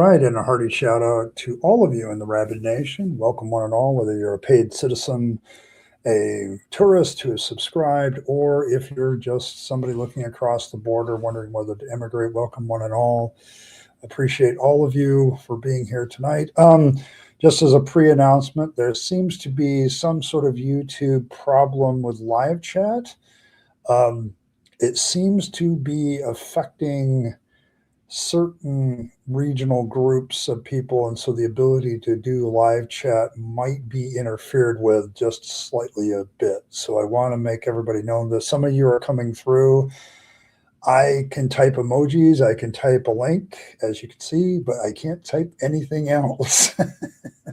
right, and a hearty shout out to all of you in the Rabyd Nation. Welcome, one and all, whether you're a paid citizen, a tourist who is subscribed, or if you're just somebody looking across the border wondering whether to immigrate. Welcome, one and all. Appreciate all of you for being here tonight. Just as a pre-announcement, there seems to be some sort of YouTube problem with live chat. It seems to be affecting certain regional groups of people, and so the ability to do live chat might be interfered with just slightly a bit. So I want to make everybody know that some of you are coming through. I can type emojis, I can type a link, as you can see, but I can't type anything else.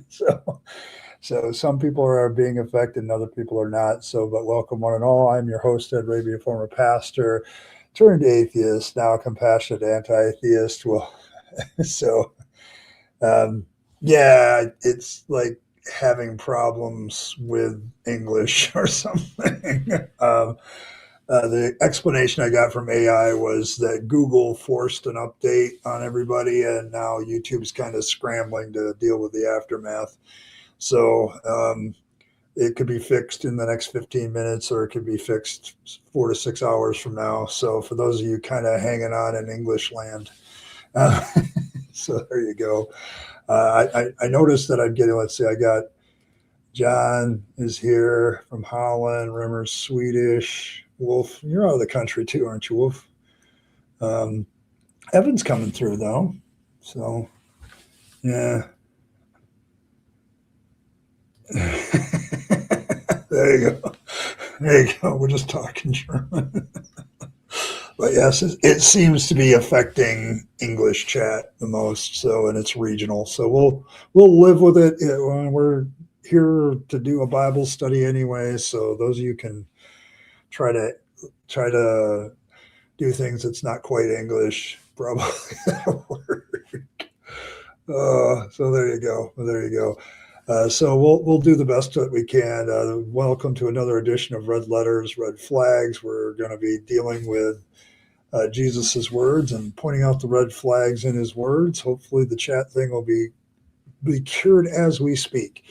So some people are being affected and other people are not. So, but welcome, one and all. I'm your host, Ed Rabyd, a former pastor turned atheist, now a compassionate anti-theist. Well, so yeah, it's like having problems with English or something. The explanation I got from AI was that Google forced an update on everybody, and now YouTube's kind of scrambling to deal with the aftermath. So it could be fixed in the next 15 minutes, or it could be fixed 4 to 6 hours from now. So for those of you kind of hanging on in English land, so there you go. I noticed that I'm getting, let's see, I got John is here from Holland, Rimmer's Swedish. Wolf, you're out of the country too, aren't you, Wolf? Evan's coming through though. So yeah. There you go. There you go. We're just talking German. But yes, it seems to be affecting English chat the most. So, and it's regional. So we'll live with it. We're here to do a Bible study anyway. So those of you can try to do things that's not quite English, probably that'll work. So there you go. There you go. So we'll do the best that we can. Welcome to another edition of Red Letters, Red Flags. We're going to be dealing with Jesus's words and pointing out the red flags in his words. Hopefully the chat thing will be cured as we speak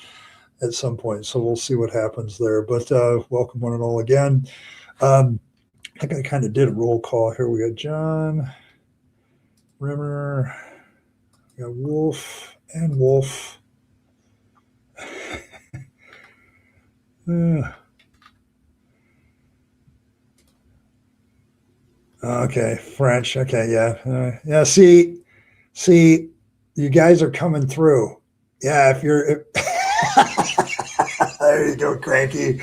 at some point. So we'll see what happens there. But welcome, one and all, again. I think I kind of did a roll call here. We got John, Rimmer, we got Wolf and Wolf. Okay, French. Okay, yeah, yeah. See, you guys are coming through. Yeah, if you're, there you go, cranky.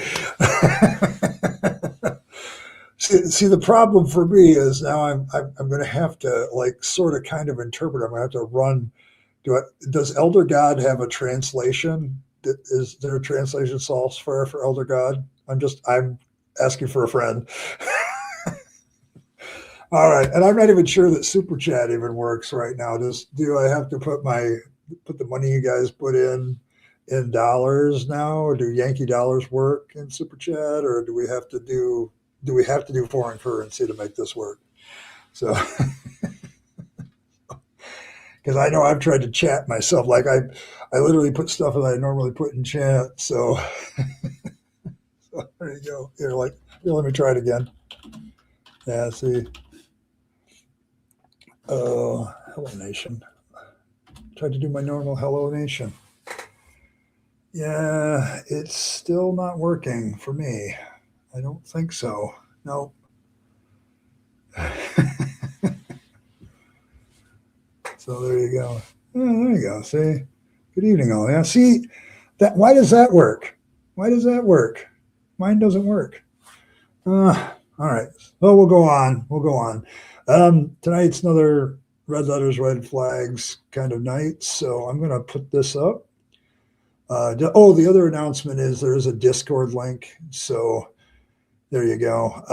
See, the problem for me is now I'm going to have to like sort of kind of interpret. I'm going to have to run. Does Elder God have a translation? Is there a translation software for Elder God? I'm asking for a friend. All right, and I'm not even sure that Super Chat even works right now. Do I have to put the money you guys put in dollars now, or do Yankee dollars work in Super Chat, or do we have to do foreign currency to make this work? So, because I know I've tried to chat myself, like I literally put stuff that I normally put in chat. So, so there you go. Here, let me try it again. Yeah, see. Hello Nation. Tried to do my normal Hello Nation. Yeah, it's still not working for me. I don't think so. No. So there you go. Oh, there you go. See? Good evening, all. Yeah, see that. Why does that work? Why does that work? Mine doesn't work. All right. Well, we'll go on. Tonight's another Red Letters, Red Flags kind of night. So I'm going to put this up. The other announcement is there is a Discord link. So there you go.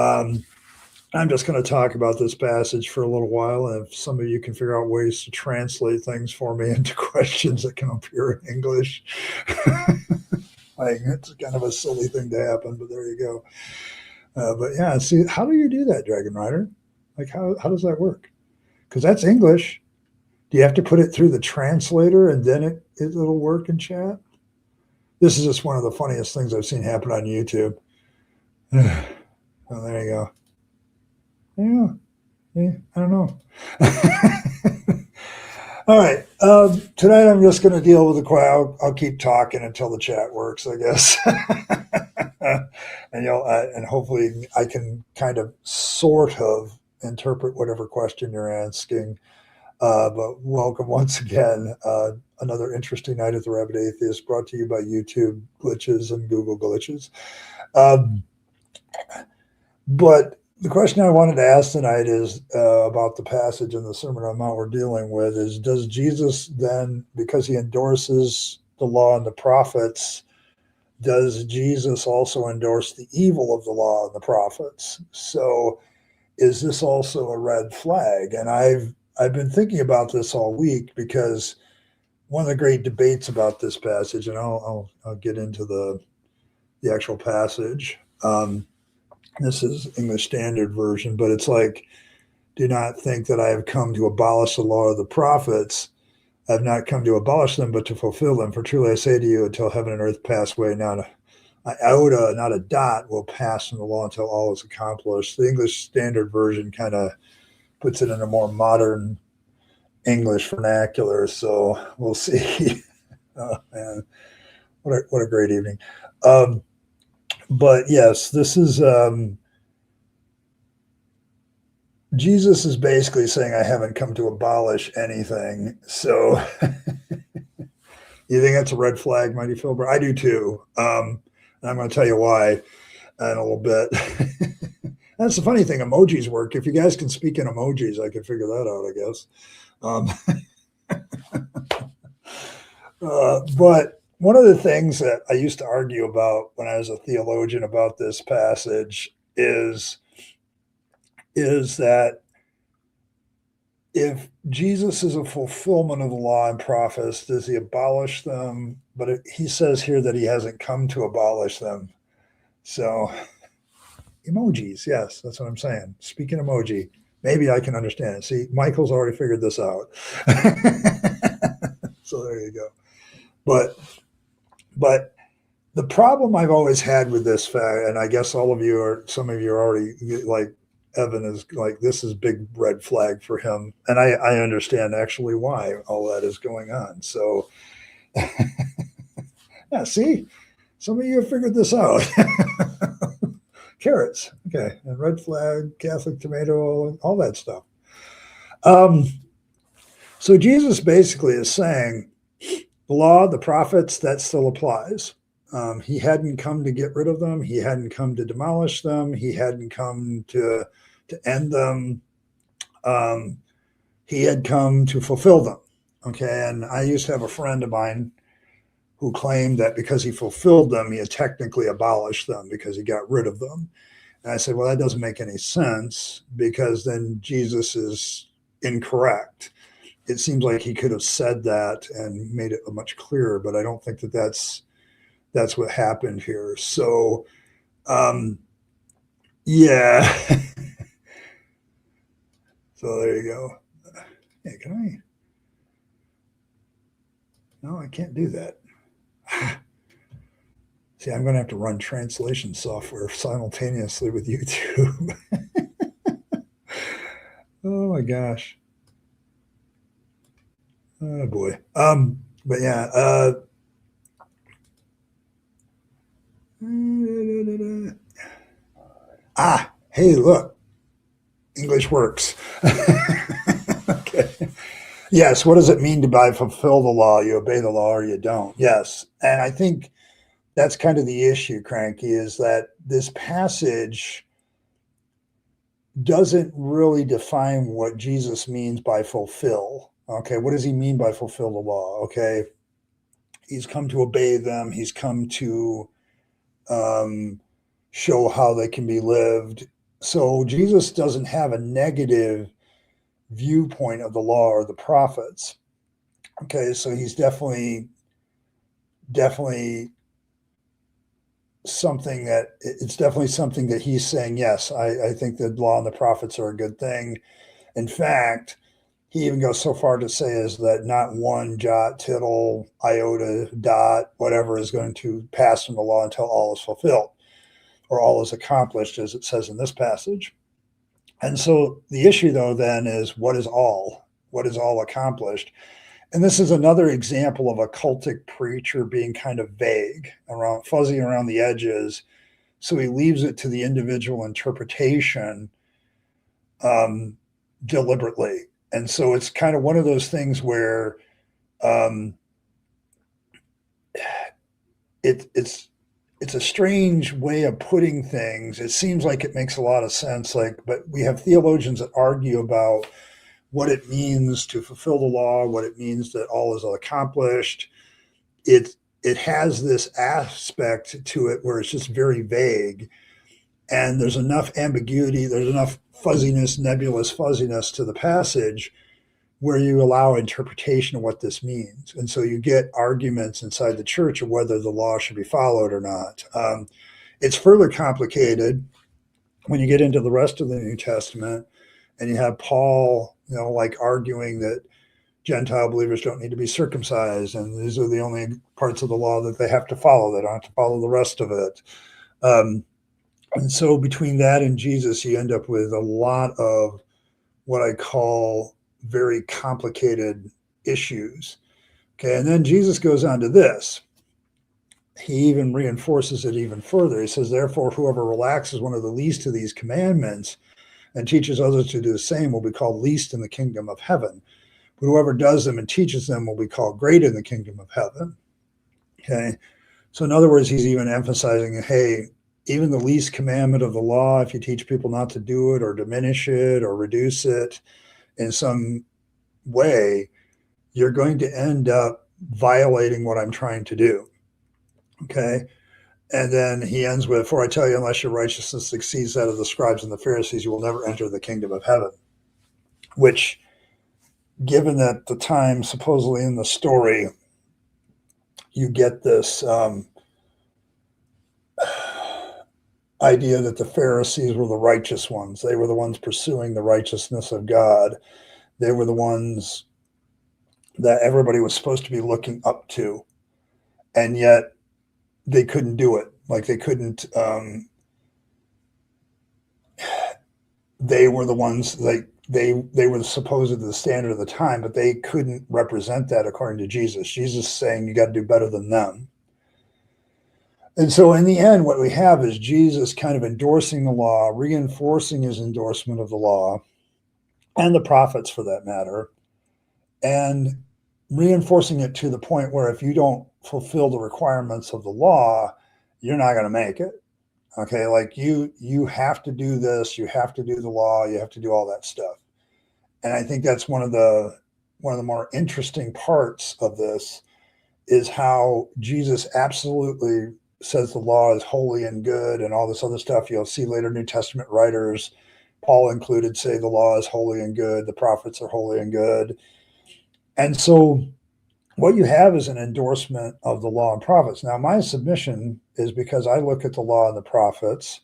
I'm just going to talk about this passage for a little while. And if some of you can figure out ways to translate things for me into questions that can appear in English, like, it's kind of a silly thing to happen, but there you go. But yeah, see, how do you do that, Dragon Rider? Like, how does that work? Because that's English. Do you have to put it through the translator and then it'll work in chat? This is just one of the funniest things I've seen happen on YouTube. Oh, there you go. Yeah, I don't know. All right. Tonight I'm just going to deal with the quiet. I'll keep talking until the chat works, I guess. And hopefully I can kind of sort of interpret whatever question you're asking. But welcome once again. Another interesting night at the Rabyd Atheist, brought to you by YouTube glitches and Google glitches. But the question I wanted to ask tonight is about the passage in the Sermon on the Mount we're dealing with is, does Jesus then, because he endorses the law and the prophets, does Jesus also endorse the evil of the law and the prophets? So is this also a red flag? And I've been thinking about this all week, because one of the great debates about this passage, and I'll get into the actual passage. This is English Standard Version, but it's like, do not think that I have come to abolish the law of the prophets. I have not come to abolish them, but to fulfill them. For truly I say to you, until heaven and earth pass away, not an iota, not a dot will pass from the law until all is accomplished. The English Standard Version kind of puts it in a more modern English vernacular, so we'll see. Oh, man, what a great evening. But yes, this is Jesus is basically saying, I haven't come to abolish anything. So you think that's a red flag, Mighty Philbert? I do too. And I'm going to tell you why in a little bit. That's the funny thing. Emojis work. If you guys can speak in emojis, I could figure that out, I guess. But one of the things that I used to argue about when I was a theologian about this passage is that if Jesus is a fulfillment of the law and prophets, does he abolish them? But he says here that he hasn't come to abolish them. So emojis, yes, that's what I'm saying. Speaking emoji, maybe I can understand it. See, Michael's already figured this out. So there you go. But the problem I've always had with this fact, and I guess some of you are already like, Evan is like, this is big red flag for him. And I understand actually why all that is going on. So yeah, see, some of you have figured this out. Carrots. Okay. And red flag, Catholic tomato, all that stuff. So Jesus basically is saying the law, the prophets, that still applies. He hadn't come to get rid of them. He hadn't come to demolish them. He hadn't come to end them. He had come to fulfill them. Okay. And I used to have a friend of mine who claimed that because he fulfilled them, he had technically abolished them because he got rid of them. And I said, well, that doesn't make any sense, because then Jesus is incorrect. It seems like he could have said that and made it much clearer, but I don't think that that's what happened here. So, yeah. So there you go. Hey, can I? No, I can't do that. See, I'm going to have to run translation software simultaneously with YouTube. Oh my gosh. Oh boy. But yeah, hey, look, English works. Okay. Yes. What does it mean to fulfill the law? You obey the law or you don't. Yes. And I think that's kind of the issue, Cranky, is that this passage doesn't really define what Jesus means by fulfill. Okay. What does he mean by fulfill the law? Okay. He's come to obey them. He's come to show how they can be lived. So Jesus doesn't have a negative viewpoint of the law or the prophets. Okay, so he's definitely something that he's saying, yes, I think the law and the prophets are a good thing. In fact, he even goes so far to say is that not one jot, tittle, iota, dot, whatever is going to pass from the law until all is fulfilled or all is accomplished, as it says in this passage. And so the issue, though, then is what is all? What is all accomplished? And this is another example of a cultic preacher being kind of vague, around fuzzy around the edges. So he leaves it to the individual interpretation deliberately. And so it's kind of one of those things where it's a strange way of putting things. It seems like it makes a lot of sense, but we have theologians that argue about what it means to fulfill the law, what it means that all is accomplished. It has this aspect to it where it's just very vague, and there's enough ambiguity, there's enough fuzziness, nebulous fuzziness to the passage where you allow interpretation of what this means. And so you get arguments inside the church of whether the law should be followed or not. It's further complicated when you get into the rest of the New Testament and you have Paul, arguing that Gentile believers don't need to be circumcised, and these are the only parts of the law that they have to follow. They don't have to follow the rest of it. And so between that and Jesus, you end up with a lot of what I call very complicated issues. Okay, and then Jesus goes on to this. He even reinforces it even further. He says, therefore, whoever relaxes one of the least of these commandments and teaches others to do the same will be called least in the kingdom of heaven. But whoever does them and teaches them will be called great in the kingdom of heaven. Okay, so in other words, he's even emphasizing, hey, even the least commandment of the law, if you teach people not to do it or diminish it or reduce it in some way, you're going to end up violating what I'm trying to do. Okay. And then he ends with, for I tell you, unless your righteousness exceeds that of the scribes and the Pharisees, you will never enter the kingdom of heaven. Which, given that the time supposedly in the story, you get this idea that the Pharisees were the righteous ones. They were the ones pursuing the righteousness of God. They were the ones that everybody was supposed to be looking up to. And yet they couldn't do it. They couldn't, they were the ones, they were supposed the standard of the time, but they couldn't represent that according to Jesus. Jesus saying you got to do better than them. And so in the end, what we have is Jesus kind of endorsing the law, reinforcing his endorsement of the law and the prophets for that matter, and reinforcing it to the point where if you don't fulfill the requirements of the law, you're not going to make it. Okay, you have to do this, you have to do the law, you have to do all that stuff. And I think that's one of the more interesting parts of this is how Jesus absolutely says the law is holy and good and all this other stuff. You'll see later New Testament writers, Paul included, say the law is holy and good, the prophets are holy and good. And so what you have is an endorsement of the law and prophets. Now, my submission is because I look at the law and the prophets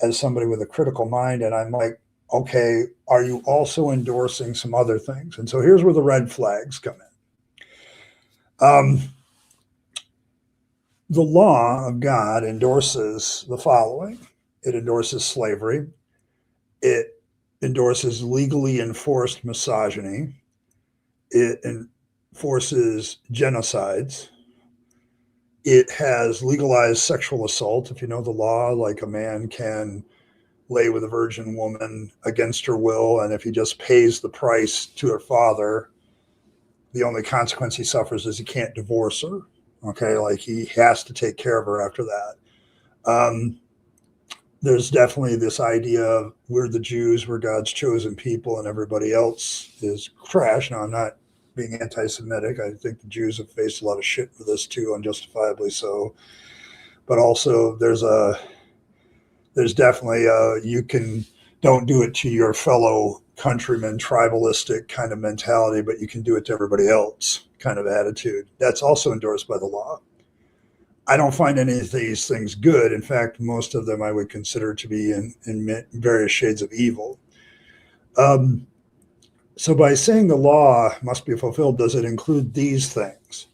as somebody with a critical mind, and I'm like, okay, are you also endorsing some other things? And so here's where the red flags come in. The law of God endorses the following. It endorses slavery. It endorses legally enforced misogyny. It enforces genocides. It has legalized sexual assault. If you know the law, a man can lay with a virgin woman against her will, and if he just pays the price to her father, the only consequence he suffers is he can't divorce her. Okay, he has to take care of her after that. There's definitely this idea of we're the Jews, we're God's chosen people, and everybody else is trash. Now, I'm not being anti-Semitic. I think the Jews have faced a lot of shit for this too, unjustifiably so. But also, there's definitely don't do it to your fellow countrymen, tribalistic kind of mentality, but you can do it to everybody else kind of attitude. That's also endorsed by the law. I don't find any of these things good. In fact, most of them I would consider to be in various shades of evil. So by saying the law must be fulfilled, does it include these things?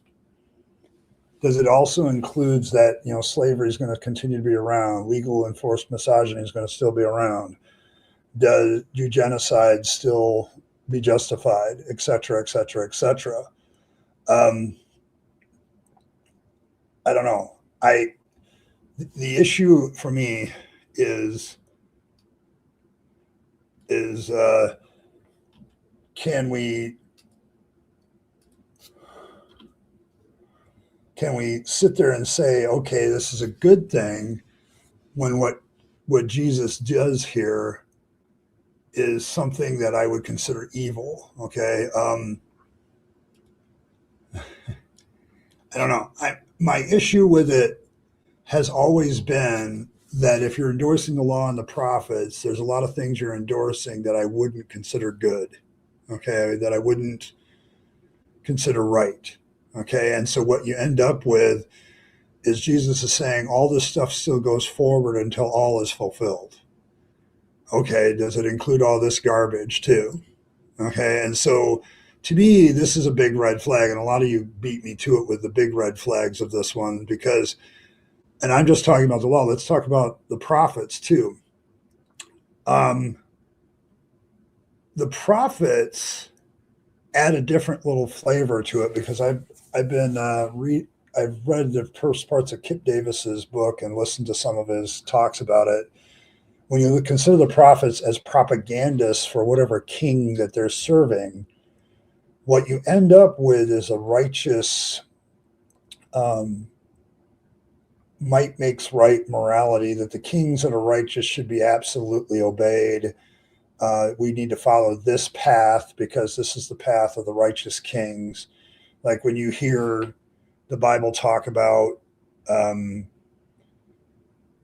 Does it also includes that, slavery is going to continue to be around, legal enforced misogyny is going to still be around? Do genocide still be justified, et cetera, et cetera, et cetera? I don't know. The issue for me is can we sit there and say, okay, this is a good thing, when what Jesus does here is something that I would consider evil? Okay, I don't know. My issue with it has always been that if you're endorsing the law and the prophets, there's a lot of things you're endorsing that I wouldn't consider good. Okay, that I wouldn't consider right. Okay, and so what you end up with is Jesus is saying all this stuff still goes forward until all is fulfilled. Okay, does it include all this garbage too? Okay, and so to me, this is a big red flag, and a lot of you beat me to it with the big red flags of this one because, and I'm just talking about the law. Let's talk about the prophets too. Um, the prophets add a different little flavor to it because I've been I've read the first parts of Kip Davis's book and listened to some of his talks about it. When you consider the prophets as propagandists for whatever king that they're serving, what you end up with is a righteous, um, might makes right morality, that the kings that are righteous should be absolutely obeyed. We need to follow this path because this is the path of the righteous kings. Like when you hear the Bible talk about, um,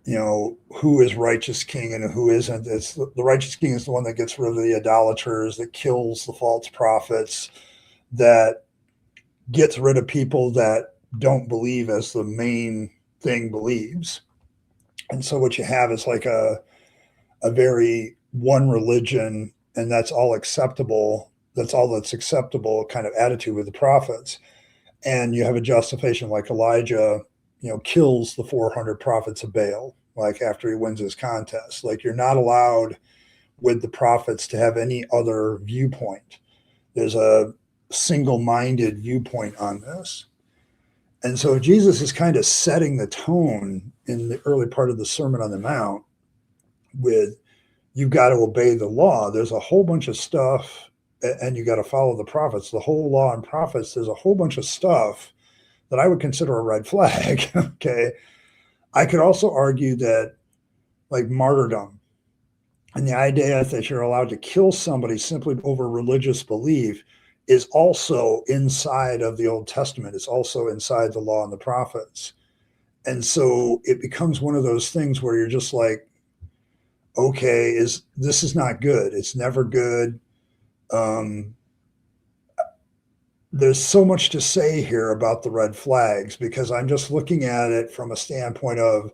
who is righteous king and who isn't. It's the righteous king is the one that gets rid of the idolaters, that kills the false prophets, that gets rid of people that don't believe as the main thing believes. And so what you have is like a very one religion and that's all acceptable. That's all that's acceptable kind of attitude with the prophets. And you have a justification like Elijah, kills the 400 prophets of Baal, like after he wins his contest. Like you're not allowed with the prophets to have any other viewpoint. There's a single-minded viewpoint on this. And so Jesus is kind of setting the tone in the early part of the Sermon on the Mount with, you've got to obey the law. There's a whole bunch of stuff, and you got to follow the prophets. The whole law and prophets, there's a whole bunch of stuff that I would consider a red flag. Okay. I could also argue that, like martyrdom and the idea that you're allowed to kill somebody simply over religious belief is also inside of the Old Testament. It's also inside the law and the prophets. And so it becomes one of those things where you're just like, okay, this is not good. It's never good. Um, there's so much to say here about the red flags because I'm just looking at it from a standpoint of,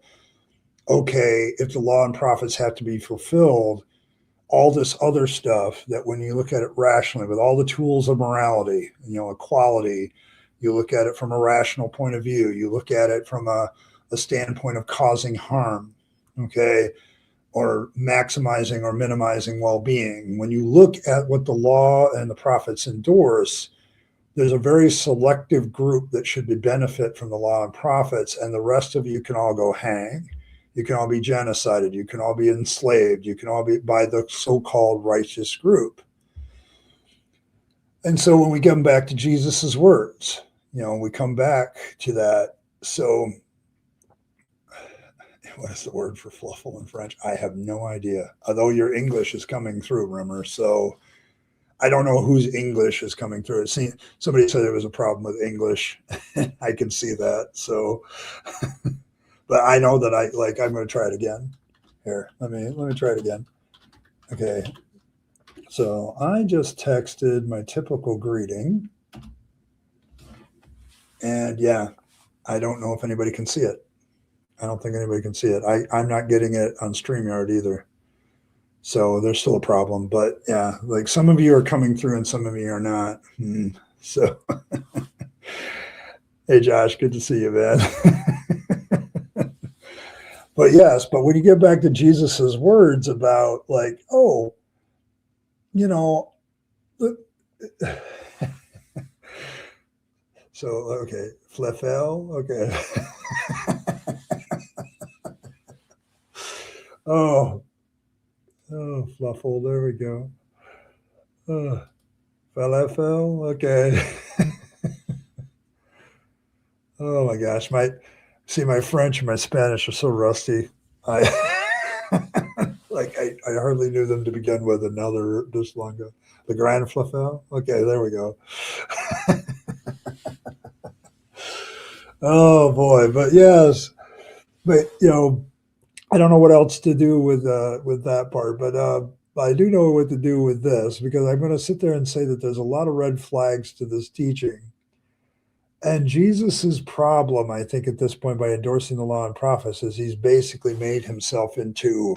okay, if the law and prophets have to be fulfilled, all this other stuff that when you look at it rationally with all the tools of morality, equality, you look at it from a rational point of view, you look at it from a standpoint of causing harm, okay, or maximizing or minimizing well-being. When you look at what the law and the prophets endorse, there's a very selective group that should be benefit from the law and prophets, and the rest of you can all go hang. You can all be genocided. You can all be enslaved. You can all be by the so-called righteous group. And so when we come back to Jesus's words, we come back to that. So what is the word for fluffle in French? I have no idea. Although your English is coming through, Rimmer. So I don't know whose English is coming through. Somebody said there was a problem with English. I can see that. So, but I know that I'm going to try it again. Here, let me try it again. Okay. So I just texted my typical greeting. And yeah, I don't know if anybody can see it. I don't think anybody can see it. I'm not getting it on StreamYard either. So there's still a problem. But yeah, like some of you are coming through and some of you are not. So, hey, Josh, good to see you, man. But yes, but when you get back to Jesus's words about like, oh, you know, so okay, Fleffel, okay. Oh, oh, Fluffle, there we go. Falafel, okay. Oh my gosh, my French and my Spanish are so rusty. I I hardly knew them to begin with, and now they're this long ago. The Grand Flafel, okay, there we go. Oh boy, but yes, but I don't know what else to do with that part, but I do know what to do with this because I'm going to sit there and say that there's a lot of red flags to this teaching. And Jesus's problem, I think, at this point, by endorsing the law and prophets, is he's basically made himself into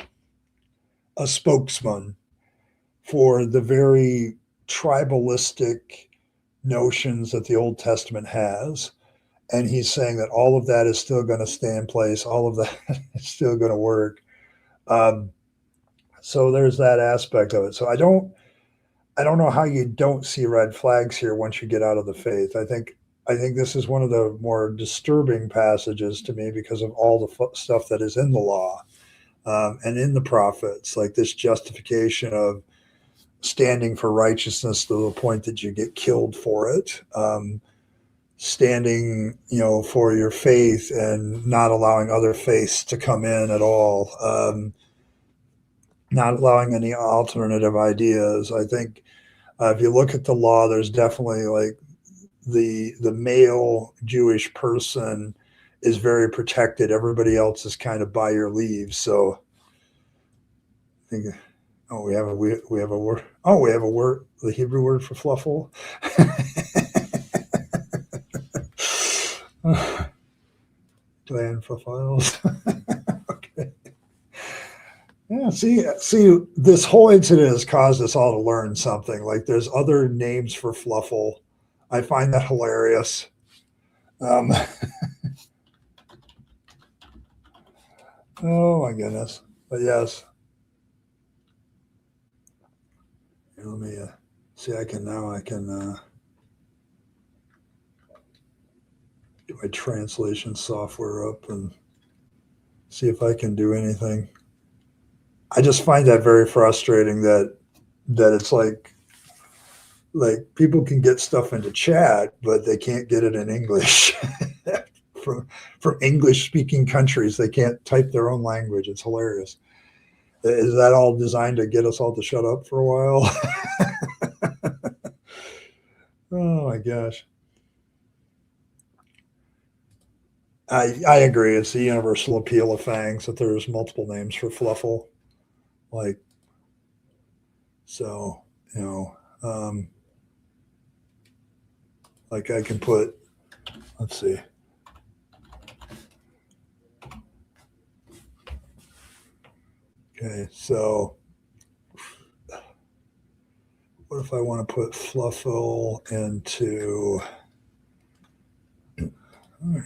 a spokesman for the very tribalistic notions that the Old Testament has. And he's saying that all of that is still going to stay in place. All of that is still going to work. Um, so there's that aspect of it. So I don't know how you don't see red flags here once you get out of the faith. I think this is one of the more disturbing passages to me because of all the stuff that is in the law and in the prophets, like this justification of standing for righteousness to the point that you get killed for it, standing, for your faith and not allowing other faiths to come in at all, not allowing any alternative ideas. I think if you look at the law, there's definitely like the male Jewish person is very protected. Everybody else is kind of by your leave. So I think, oh, we have a word. Oh, we have a word. The Hebrew word for fluffle. Gland for files. Okay. Yeah. See, this whole incident has caused us all to learn something. Like, there's other names for fluffle. I find that hilarious. Oh my goodness. But yes. Here, let me see. I can get my translation software up and see if I can do anything. I just find that very frustrating that it's like people can get stuff into chat, but they can't get it in English. from English speaking countries, they can't type their own language. It's hilarious. Is that all designed to get us all to shut up for a while? Oh my gosh. I agree. It's the universal appeal of fangs that there's multiple names for fluffle. Like, so, like I can put, let's see. Okay, so what if I want to put fluffle into, all right.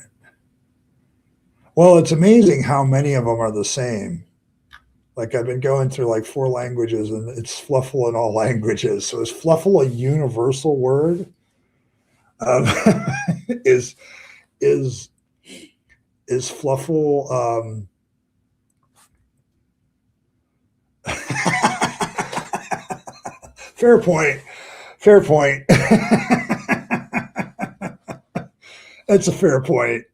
Well, it's amazing how many of them are the same. Like, I've been going through like 4 languages and it's fluffle in all languages. So is fluffle a universal word? Um, is is is fluffle fair point. Fair point. That's a fair point.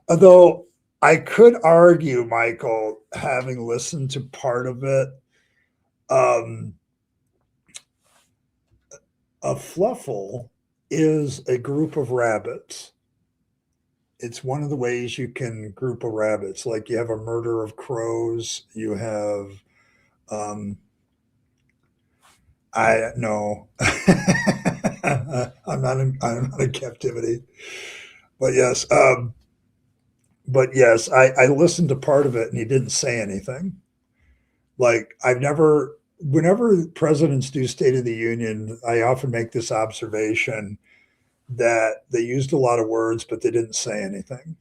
Although I could argue, Michael, having listened to part of it, a fluffle is a group of rabbits. It's one of the ways you can group a rabbits. Like, you have a murder of crows. You have, I no, I'm not in captivity, but yes, I listened to part of it and he didn't say anything. Like whenever presidents do State of the Union, I often make this observation that they used a lot of words, but they didn't say anything.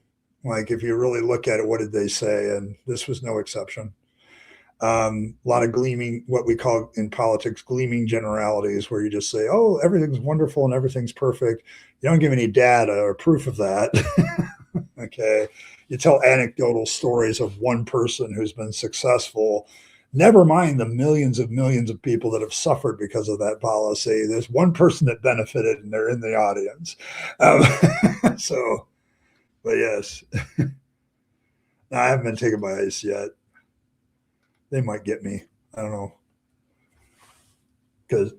Like if you really look at it, what did they say? And this was no exception. A lot of gleaming, what we call in politics, gleaming generalities, where you just say, oh, everything's wonderful and everything's perfect. You don't give any data or proof of that. Okay. You tell anecdotal stories of one person who's been successful. Never mind the millions of people that have suffered because of that policy. There's one person that benefited and they're in the audience. So, but yes, no, I haven't been taken by ICE yet. They might get me. I don't know. Because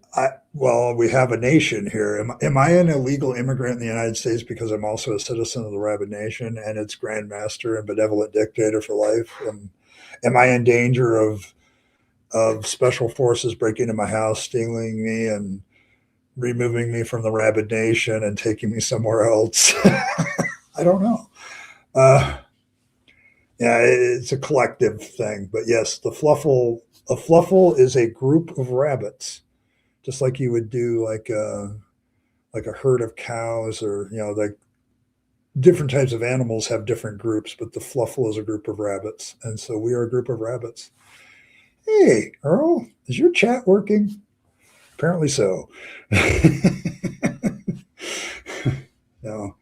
we have a nation here. Am I an illegal immigrant in the United States because I'm also a citizen of the Rabyd Nation and its grandmaster and benevolent dictator for life? Am I in danger of special forces breaking into my house, stealing me, and removing me from the Rabyd Nation and taking me somewhere else? I don't know. Yeah, it's a collective thing. But yes, a fluffle is a group of rabbits, just like you would do like a herd of cows, or like different types of animals have different groups, but the fluffle is a group of rabbits, and so we are a group of rabbits. Hey, Earl, is your chat working? Apparently so. No,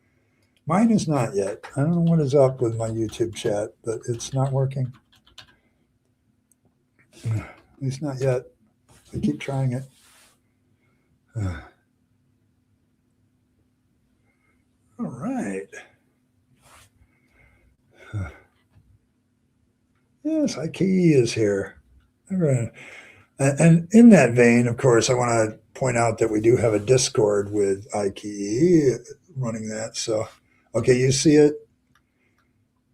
mine is not yet. I don't know what is up with my YouTube chat, but it's not working. At least not yet. I keep trying it. All right. Yes, IKE is here. And in that vein, of course, I want to point out that we do have a Discord with IKE running that. So, okay, you see it?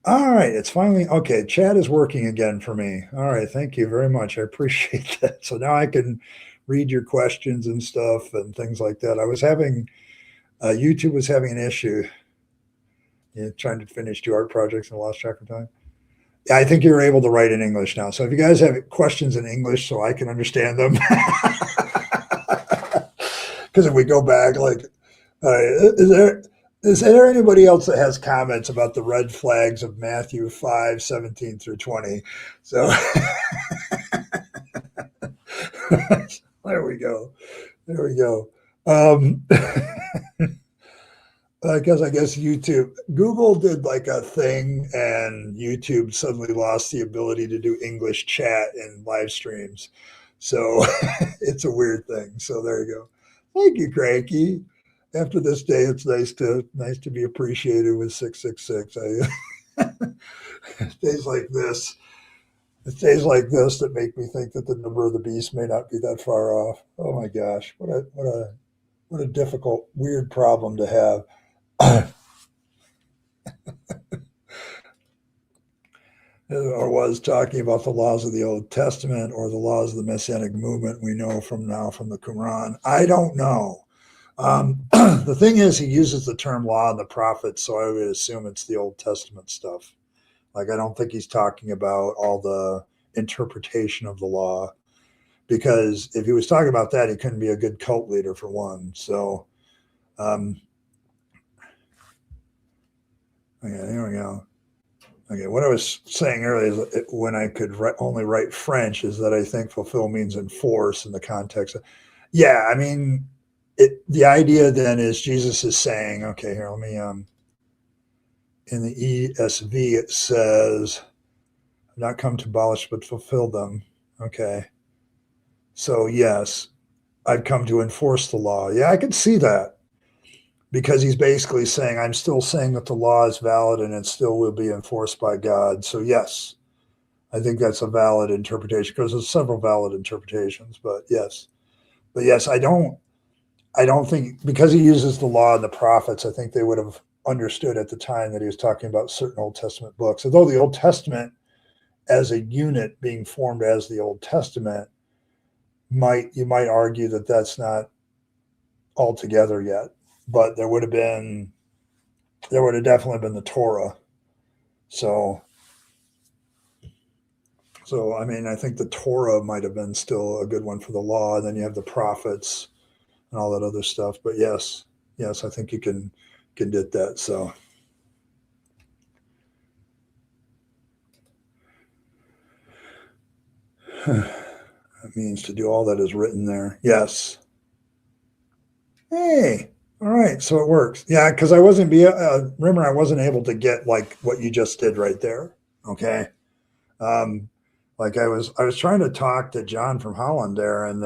All right, it's finally okay. Chat is working again for me. All right, thank you very much. I appreciate that. So now I can read your questions and stuff and things like that. I was having YouTube was having an issue. Trying to finish 2 art projects and lost track of time. Yeah, I think you're able to write in English now. So if you guys have questions in English so I can understand them, because if we go back, like, is there anybody else that has comments about the red flags of Matthew 5:17 through 20? So there we go. There we go. Because I guess Google did like a thing, and YouTube suddenly lost the ability to do English chat in live streams. So it's a weird thing. So there you go. Thank you, Cranky. After this day, it's nice to be appreciated with 666. Days like this, it's days like this that make me think that the number of the beast may not be that far off. Oh my gosh, what a difficult, weird problem to have. Or was talking about the laws of the Old Testament or the laws of the Messianic movement we know from the Quran. I don't know. The thing is, he uses the term law and the prophets, so I would assume it's the Old Testament stuff. Like, I don't think he's talking about all the interpretation of the law, because if he was talking about that, he couldn't be a good cult leader, for one. So, okay, here we go. Okay, what I was saying earlier is when I could only write French is that I think fulfill means enforce in the context of, yeah, I mean, the idea then is Jesus is saying, okay, here, let me, in the ESV, it says, I've not come to abolish, but fulfill them. Okay. So, yes, I've come to enforce the law. Yeah, I can see that, because he's basically saying, I'm still saying that the law is valid and it still will be enforced by God. So, yes, I think that's a valid interpretation, because there's several valid interpretations, but yes. But yes, I don't think, because he uses the law and the prophets, I think they would have understood at the time that he was talking about certain Old Testament books. Although the Old Testament as a unit being formed as the Old Testament, you might argue that that's not all together yet. But there would have definitely been the Torah. So So, I mean, I think the Torah might have been still a good one for the law. And then you have the prophets and all that other stuff. But yes, I think you can get that. So, that means to do all that is written there. Yes. Hey, all right. So it works. Yeah, because I wasn't remember I wasn't able to get like what you just did right there. Okay. Um, like I was trying to talk to John from Holland there, and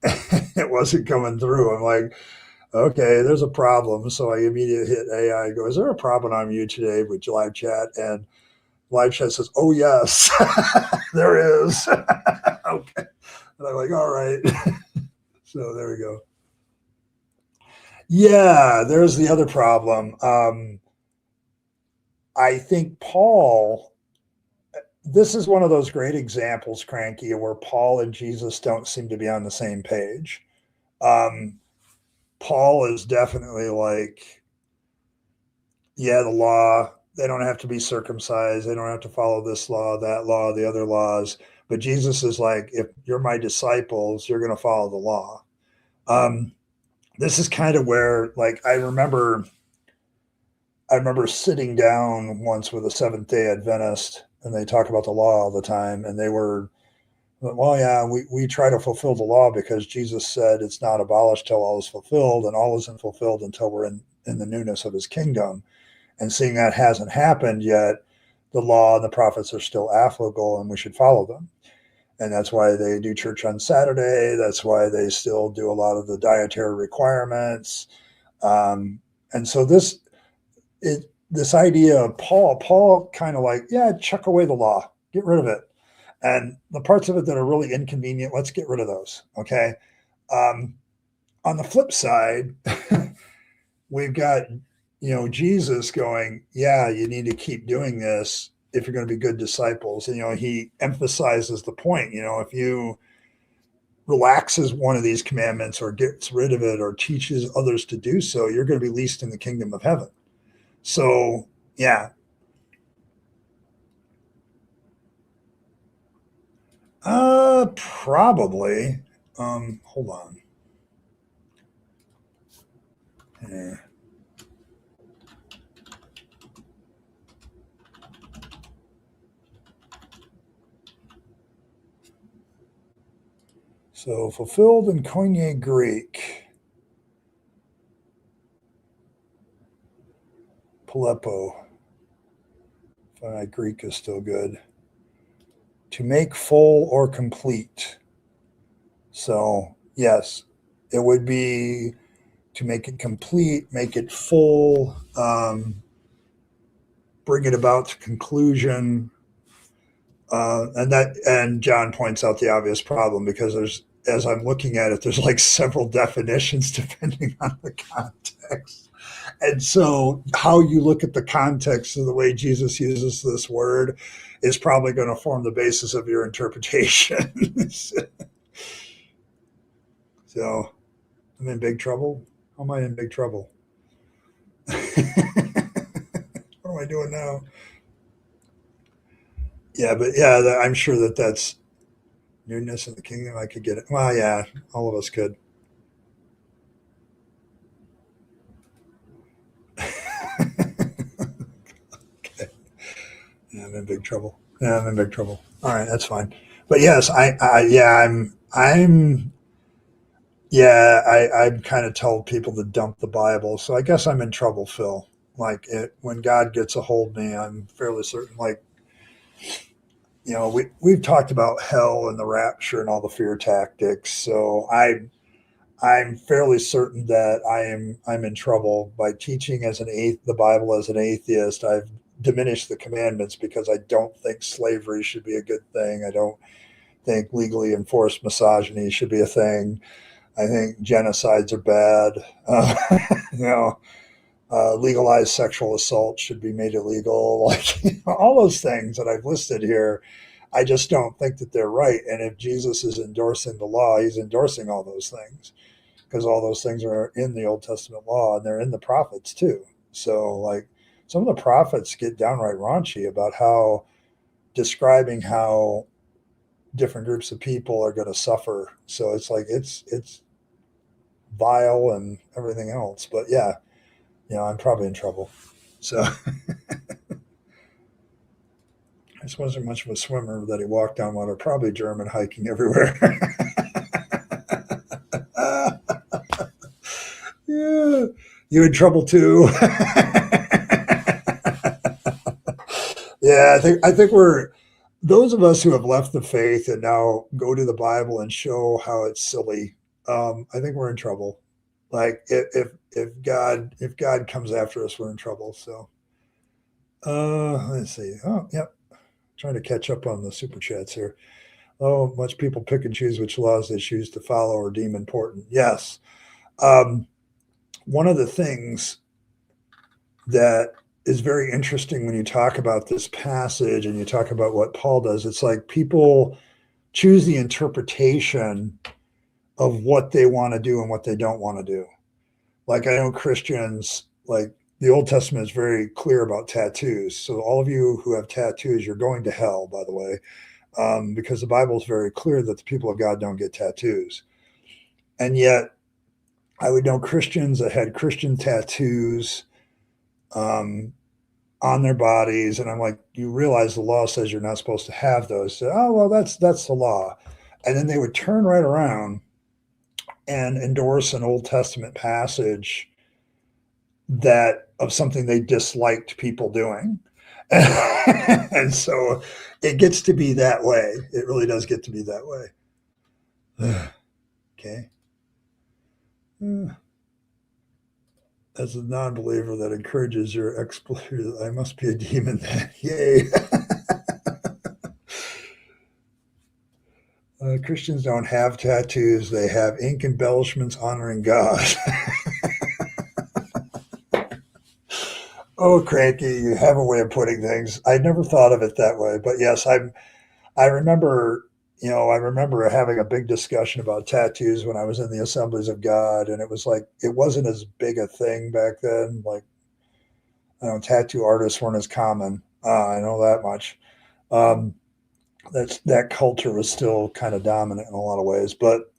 it wasn't coming through. I'm like, okay, there's a problem. So I immediately hit AI. Go, is there a problem on you today with live chat? And live chat says, oh yes, there is. Okay. And I'm like, all right. So there we go. Yeah, there's the other problem. I think Paul, this is one of those great examples, Cranky, where Paul and Jesus don't seem to be on the same page. Um, Paul is definitely like, yeah, the law, they don't have to be circumcised. They don't have to follow this law, that law, the other laws. But Jesus is like, if you're my disciples, you're going to follow the law. Um, this is kind of where, like, I remember sitting down once with a Seventh Day Adventist, and they talk about the law all the time, and they were, well, yeah, we try to fulfill the law because Jesus said it's not abolished till all is fulfilled, and all isn't fulfilled until we're in the newness of His kingdom. And seeing that hasn't happened yet, the law and the prophets are still applicable, and we should follow them. And that's why they do church on Saturday. That's why they still do a lot of the dietary requirements. And so this idea of Paul kind of like, yeah, chuck away the law, get rid of it. And the parts of it that are really inconvenient, let's get rid of those. Okay. Um, on the flip side, we've got, Jesus going, yeah, you need to keep doing this if you're going to be good disciples. And, he emphasizes the point, if you relaxes one of these commandments or gets rid of it or teaches others to do so, you're going to be least in the kingdom of heaven. So, yeah. Probably. Hold on. Yeah. So, fulfilled in Koine Greek. Palepo. If my Greek is still good. To make full or complete. So, yes, it would be to make it complete, make it full, bring it about to conclusion. And John points out the obvious problem because as I'm looking at it, there's like several definitions depending on the context. And so, how you look at the context of the way Jesus uses this word is probably going to form the basis of your interpretation. So, I'm in big trouble. How am I in big trouble? What am I doing now? Yeah, but yeah, I'm sure that's newness in the kingdom. I could get it. Well, yeah, all of us could. Okay. Yeah, I'm in big trouble. Yeah, I'm in big trouble. All right, that's fine. But yes, yeah, I've kind of told people to dump the Bible. So I guess I'm in trouble, Phil. Like when God gets a hold of me, I'm fairly certain. Like, we've talked about hell and the rapture and all the fear tactics. So I'm fairly certain that I'm in trouble by teaching the Bible as an atheist. I've diminished the commandments because I don't think slavery should be a good thing. I don't think legally enforced misogyny should be a thing. I think genocides are bad. You know, legalized sexual assault should be made illegal. Like all those things that I've listed here, I just don't think that they're right. And if Jesus is endorsing the law, he's endorsing all those things because all those things are in the Old Testament law and they're in the prophets too. So, like, some of the prophets get downright raunchy about how describing how different groups of people are going to suffer. So it's like it's vile and everything else. But yeah, I'm probably in trouble. So I just wasn't much of a swimmer that he walked on water. Probably German hiking everywhere. Yeah, you in trouble too. Yeah, I think we're those of us who have left the faith and now go to the Bible and show how it's silly. I think we're in trouble. Like if God comes after us, we're in trouble. So let's see. Oh, yep. Trying to catch up on the super chats here. Oh, much people pick and choose which laws they choose to follow or deem important. Yes. Um, One of the things that is very interesting when you talk about this passage and you talk about what Paul does, it's like people choose the interpretation of what they want to do and what they don't want to do. Like I know Christians, like the Old Testament is very clear about tattoos. So all of you who have tattoos, you're going to hell, by the way, because the Bible is very clear that the people of God don't get tattoos. And yet I would know Christians that had Christian tattoos on their bodies, and I'm like, you realize the law says you're not supposed to have those. So, oh well, that's the law. And then they would turn right around and endorse an Old Testament passage that of something they disliked people doing. And so it gets to be that way. It really does get to be that way. Okay. As a non-believer that encourages your exploit, I must be a demon. Yay. Christians don't have tattoos. They have ink embellishments honoring God. Oh, cranky, you have a way of putting things. I never thought of it that way. But yes, I remember, I remember having a big discussion about tattoos when I was in the Assemblies of God. And it was like, it wasn't as big a thing back then. Like, tattoo artists weren't as common. I know that much. Um, that culture was still kind of dominant in a lot of ways. But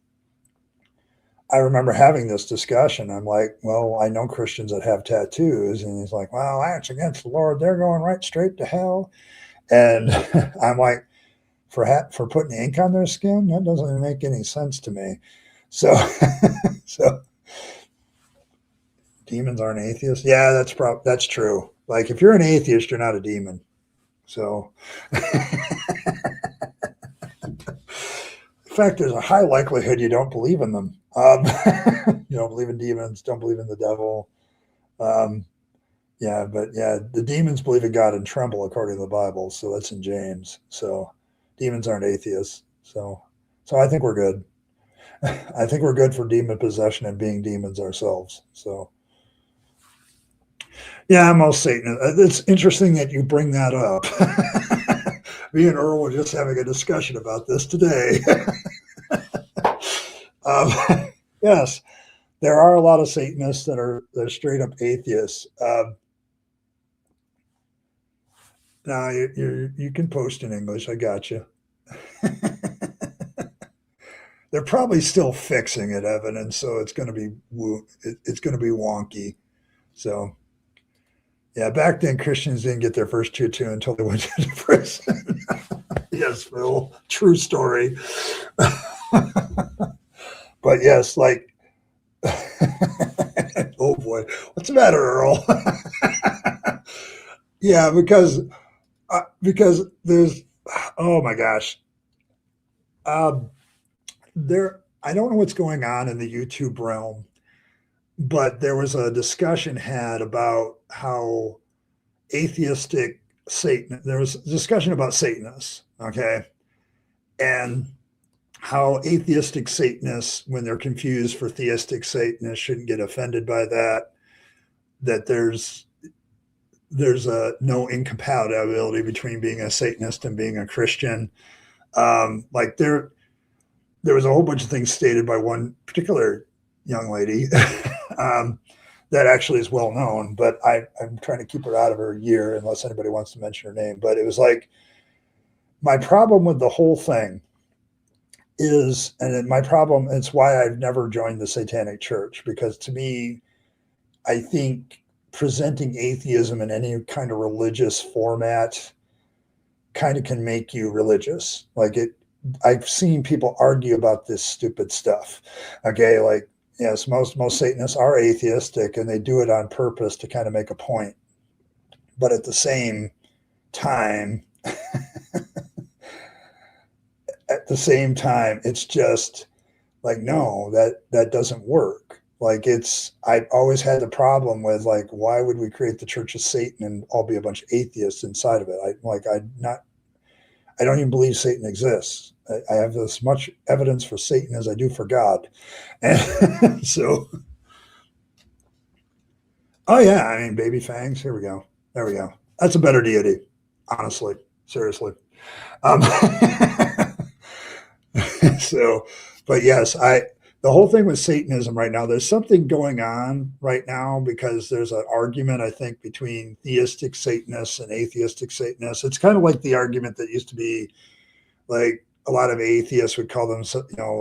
I remember having this discussion. I'm like, well, I know Christians that have tattoos. And he's like, well, that's against the Lord. They're going right straight to hell. And I'm like, for putting ink on their skin, that doesn't even make any sense to me. So, so demons aren't atheists. Yeah, that's true. Like if you're an atheist, you're not a demon. So, in fact, there's a high likelihood you don't believe in them. You don't believe in demons, don't believe in the devil. Yeah, but yeah, the demons believe in God and tremble according to the Bible. So that's in James. So demons aren't atheists. So I think we're good. I think we're good for demon possession and being demons ourselves. So yeah, most Satanists. It's interesting that you bring that up. Me and Earl were just having a discussion about this today. um, yes, there are a lot of Satanists that are straight up atheists. Now you can post in English. I got you. They're probably still fixing it, Evan, and so it's going to be wonky. So yeah, back then Christians didn't get their first tattoo until they went to prison. Yes, Phil, true story. But yes, like, oh boy, what's the matter, Earl? Yeah, because there's, oh my gosh, there. I don't know what's going on in the YouTube realm, but there was a discussion had about how atheistic Satan. There was a discussion about Satanists, okay, and how atheistic Satanists, when they're confused for theistic Satanists, shouldn't get offended by that. That there's a no incompatibility between being a Satanist and being a Christian. Like there was a whole bunch of things stated by one particular young lady that actually is well known, but I'm trying to keep her out of her year unless anybody wants to mention her name. But it was like, my problem with the whole thing is, and then my problem, it's why I've never joined the Satanic Church, because to me, I think presenting atheism in any kind of religious format kind of can make you religious. Like it, I've seen people argue about this stupid stuff. Okay, like yes, most Satanists are atheistic, and they do it on purpose to kind of make a point. But at the same time, it's just like no, that doesn't work. Like it's, I've always had the problem with like, why would we create the Church of Satan and all be a bunch of atheists inside of it? I don't even believe Satan exists. I have as much evidence for Satan as I do for God. And so, oh yeah, I mean, baby fangs. Here we go. There we go. That's a better deity, honestly, seriously. Um, so, but yes, the whole thing with Satanism right now, there's something going on right now because there's an argument, I think, between theistic Satanists and atheistic Satanists. It's kind of like the argument that used to be like a lot of atheists would call them,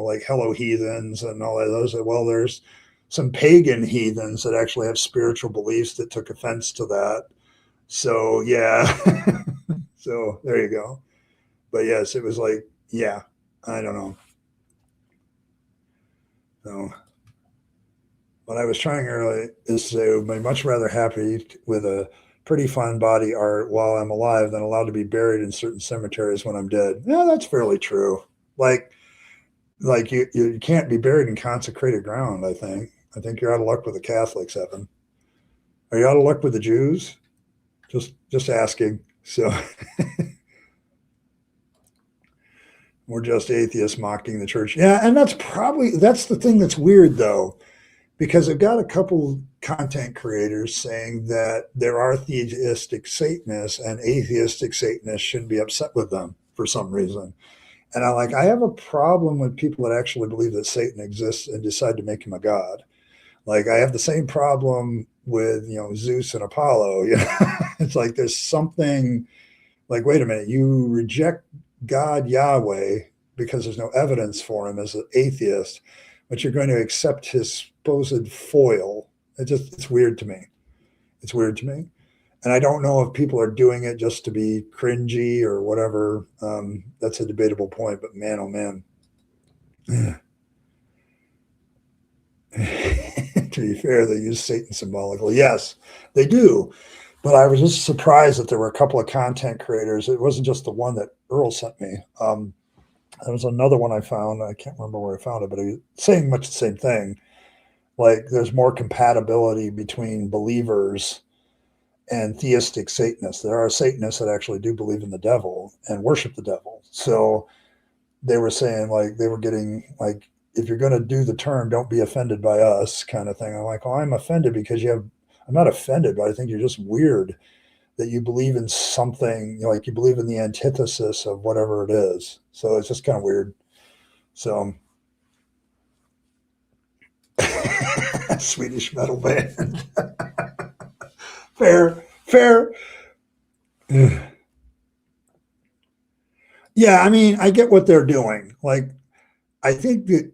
like hello heathens and all of those. Well, there's some pagan heathens that actually have spiritual beliefs that took offense to that. So yeah, so there you go. But yes, it was like, yeah, I don't know. So what I was trying earlier is to be much rather happy with a pretty fun body art while I'm alive than allowed to be buried in certain cemeteries when I'm dead. Yeah, that's fairly true. Like you can't be buried in consecrated ground. I think you're out of luck with the Catholics, Evan. Are you out of luck with the Jews? Just asking. So we're just atheists mocking the church. Yeah, and that's the thing that's weird though, because I've got a couple content creators saying that there are theistic Satanists and atheistic Satanists shouldn't be upset with them for some reason. And I have a problem with people that actually believe that Satan exists and decide to make him a god. Like I have the same problem with, Zeus and Apollo. It's like there's something like, wait a minute, you reject God Yahweh because there's no evidence for him as an atheist, but you're going to accept his supposed foil. It's weird to me. It's weird to me. And I don't know if people are doing it just to be cringy or whatever. That's a debatable point, but man, oh man. To be fair, they use Satan symbolically. Yes, they do. But I was just surprised that there were a couple of content creators. It wasn't just the one that Earl sent me. There was another one I found. I can't remember where I found it, but he was saying much the same thing. Like there's more compatibility between believers and theistic Satanists. There are Satanists that actually do believe in the devil and worship the devil. So they were saying like they were getting like, if you're going to do the term, don't be offended by us kind of thing. I'm like, oh, I'm offended because I'm not offended, but I think you're just weird that you believe in something, like you believe in the antithesis of whatever it is. So it's just kind of weird. So Swedish metal band. Fair, fair. Yeah, I mean, I get what they're doing. Like, I think that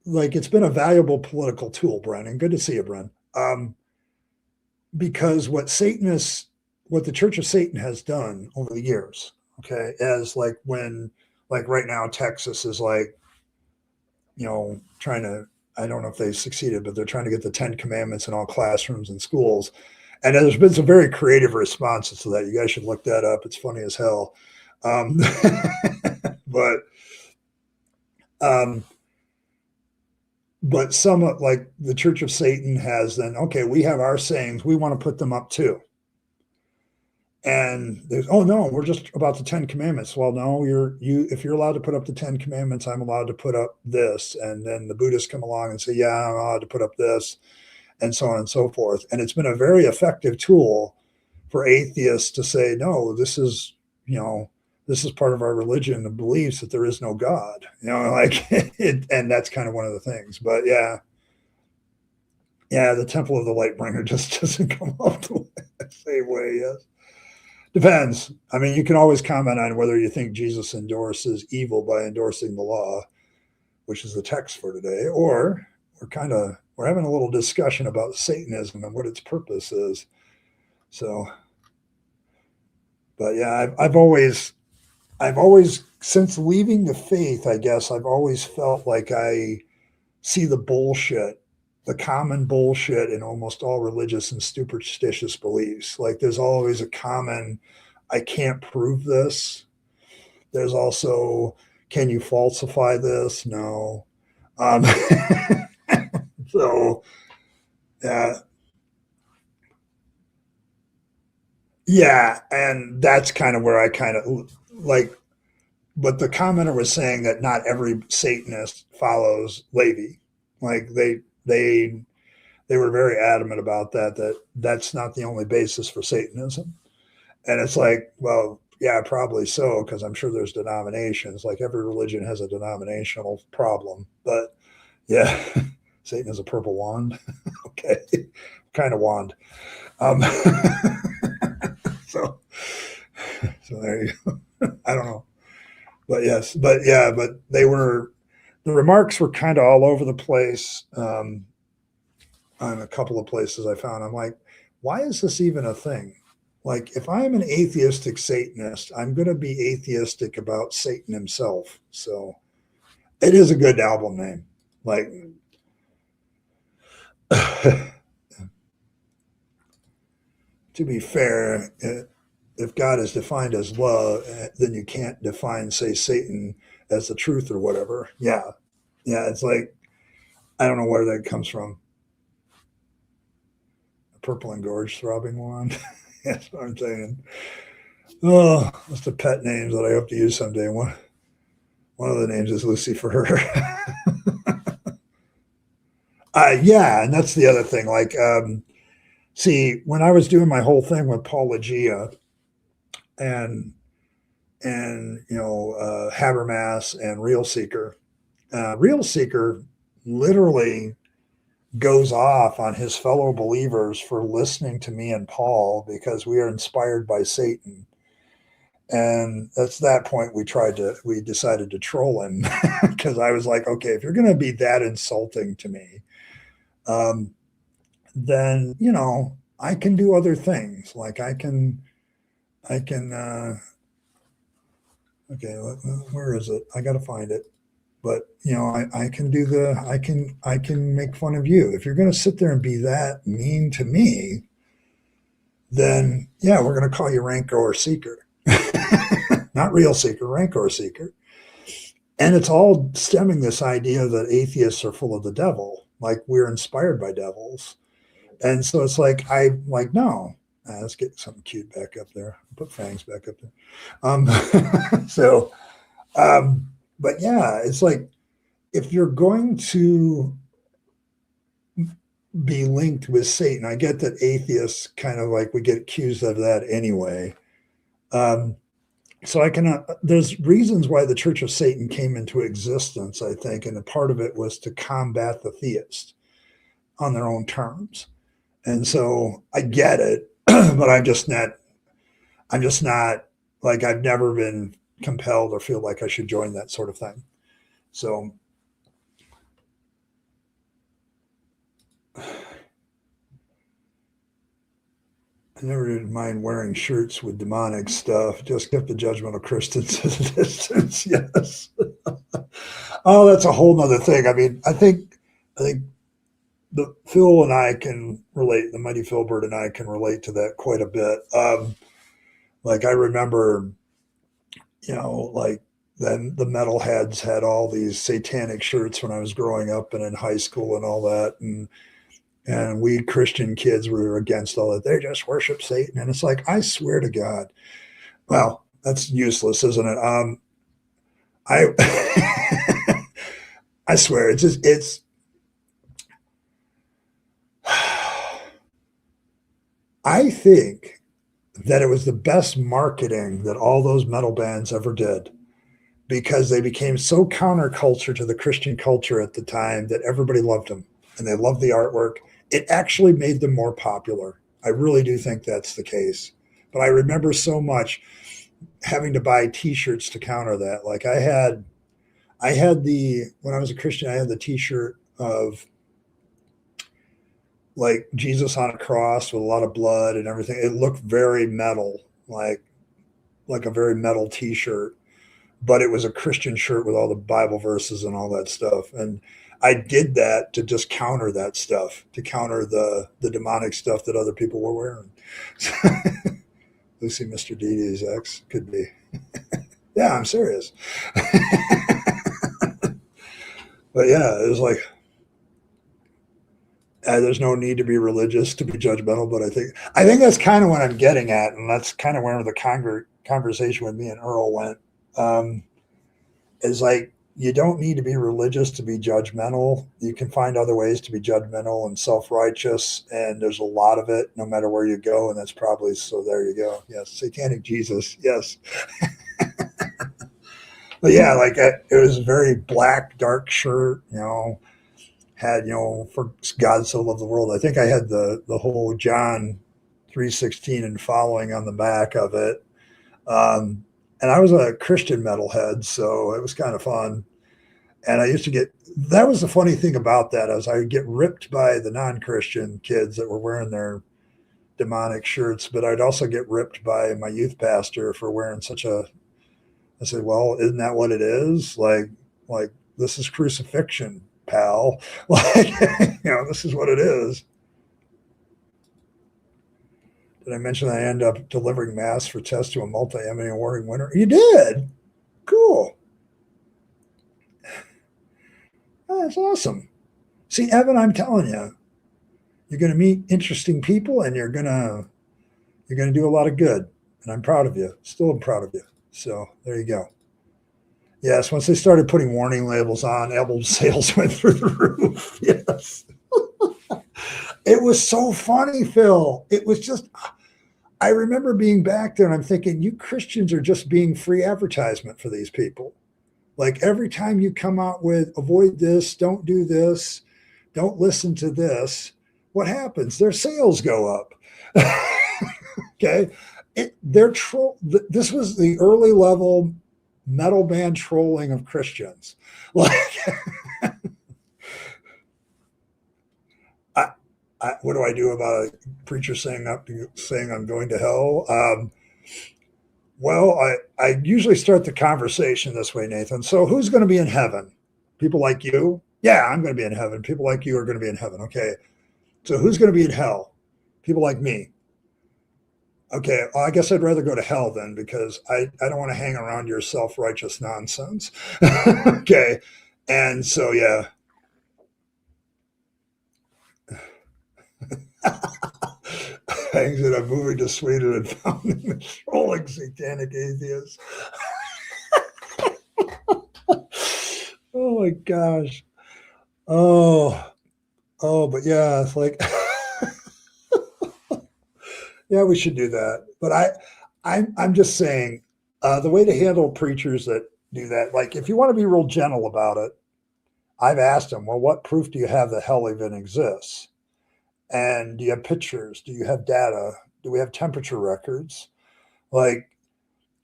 like it's been a valuable political tool, Brennan. Good to see you, Bren. Because what the Church of Satan has done over the years, okay, as like when, like right now, Texas is like, trying to, I don't know if they succeeded, but they're trying to get the 10 Commandments in all classrooms and schools. And there's been some very creative responses to that. You guys should look that up. It's funny as hell. Um, but um, but some like the Church of Satan has then, okay, we have our sayings, we want to put them up too. And there's, oh no, we're just about the 10 Commandments. Well, no, if you're allowed to put up the 10 Commandments, I'm allowed to put up this. And then the Buddhists come along and say, yeah, I'm allowed to put up this, and so on and so forth. And it's been a very effective tool for atheists to say, no, this is part of our religion and beliefs that there is no God, like it, and that's kind of one of the things. But yeah, the Temple of the Lightbringer just doesn't come up the same way. Yes, depends. I mean, you can always comment on whether you think Jesus endorses evil by endorsing the law. which is the text for today, or we're having a little discussion about Satanism and what its purpose is. So, but yeah, I've always, since leaving the faith, I guess I've always felt like I see the bullshit, the common bullshit in almost all religious and superstitious beliefs. Like there's always a common, I can't prove this. There's also, can you falsify this? No. Um, so, yeah, yeah, and that's kind of where I kind of like. But the commenter was saying that not every Satanist follows Levi. Like they were very adamant about that. That that's not the only basis for Satanism. And it's like, well, yeah, probably so, because I'm sure there's denominations. Like every religion has a denominational problem. But yeah, Satan is a purple wand. Okay, kind of wand. Um, so, so there you go. I don't know, but yes, but yeah, but the remarks were kind of all over the place. On a couple of places I found, I'm like, why is this even a thing? Like, if I'm an atheistic Satanist, I'm going to be atheistic about Satan himself. So it is a good album name. Like, to be fair, if God is defined as love, then you can't define, say, Satan as the truth or whatever. Yeah. Yeah. It's like, I don't know where that comes from. A purple and gorge throbbing wand. That's what I'm saying. Oh, that's the pet names that I hope to use someday. One of the names is Lucifer. Yeah, and that's the other thing. Like, see, when I was doing my whole thing with Paulogia and Habermas and Real Seeker, Real Seeker literally goes off on his fellow believers for listening to me and Paul because we are inspired by Satan. And that's that point we decided to troll him because I was like, okay, if you're going to be that insulting to me, um, then I can do other things. Like I can. Okay, where is it? I got to find it. But I can do I can make fun of you. If you're going to sit there and be that mean to me, then yeah, we're going to call you Rancor Seeker. Not Real Seeker, Rancor Seeker. And it's all stemming this idea that atheists are full of the devil, like we're inspired by devils. And so it's like, no. Let's get something cute back up there. Put Fangs back up there. So, but yeah, it's like, if you're going to be linked with Satan, I get that atheists kind of like we get accused of that anyway. So I cannot. There's reasons why the Church of Satan came into existence, I think, and a part of it was to combat the theist on their own terms. And so I get it, but I'm just not. I'm just not like I've never been compelled or feel like I should join that sort of thing. So. I never did mind wearing shirts with demonic stuff. Just kept the judgmental Christians at a distance. Yes. Oh, that's a whole nother thing. I mean, I think the Phil and I can relate. The mighty Philbert and I can relate to that quite a bit. Like I remember, like then the metalheads had all these satanic shirts when I was growing up and in high school and all that, and we Christian kids were against all that. They just worship Satan. And it's like, I swear to God. Well, that's useless, isn't it? I I swear it's I think that it was the best marketing that all those metal bands ever did because they became so counterculture to the Christian culture at the time that everybody loved them and they loved the artwork. It actually made them more popular. I really do think that's the case. But I remember so much having to buy T-shirts to counter that. Like I when I was a Christian, I had the T-shirt of like Jesus on a cross with a lot of blood and everything. It looked very metal, like a very metal T-shirt, but it was a Christian shirt with all the Bible verses and all that stuff. And I did that to just counter that stuff, to counter the demonic stuff that other people were wearing. Lucy, Mr. Didi's ex, could be. Yeah, I'm serious. But yeah, it was like, there's no need to be religious to be judgmental. But I think that's kind of what I'm getting at, and that's kind of where the conversation with me and Earl went. Is like, you don't need to be religious to be judgmental. You can find other ways to be judgmental and self-righteous, and there's a lot of it no matter where you go. And that's probably, so there you go. Yes, satanic Jesus. Yes. But yeah, like it was a very black, dark shirt, had, for God so loved the world. I think I had the whole John 3:16 and following on the back of it. And I was a Christian metalhead, so it was kind of fun. And I used to that was the funny thing about that, is I would get ripped by the non-Christian kids that were wearing their demonic shirts, but I'd also get ripped by my youth pastor for wearing I said, well, isn't that what it is? Like this is crucifixion, pal. Like, this is what it is. Did I mention I end up delivering mass for tests to a multi-Emmy awarding winner? You did? Cool. Oh, that's awesome. See, Evan, I'm telling you, you're going to meet interesting people, and you're going to do a lot of good. And I'm proud of you. Still am proud of you. So there you go. Yes, once they started putting warning labels on, album sales went through the roof. Yes. It was so funny, Phil. It was just, I remember being back there and I'm thinking, you Christians are just being free advertisement for these people. Like, every time you come out with avoid this, don't do this, don't listen to this, what happens? Their sales go up. Okay. This was the early level metal band trolling of Christians. Like, what do I do about a preacher saying I'm going to hell? Well, I usually start the conversation this way, Nathan. So who's going to be in heaven? People like you? Yeah, I'm going to be in heaven. People like you are going to be in heaven. Okay. So who's going to be in hell? People like me. Okay, well, I guess I'd rather go to hell then, because I don't want to hang around your self-righteous nonsense. Okay. And so, yeah. Hangs that I'm moving to Sweden and found the trolling satanic atheists. Oh my gosh. But yeah, it's like, yeah, we should do that. But I'm just saying, the way to handle preachers that do that, like, if you want to be real gentle about it, I've asked them, well, what proof do you have that hell even exists? And do you have pictures? Do you have data? Do we have temperature records? Like,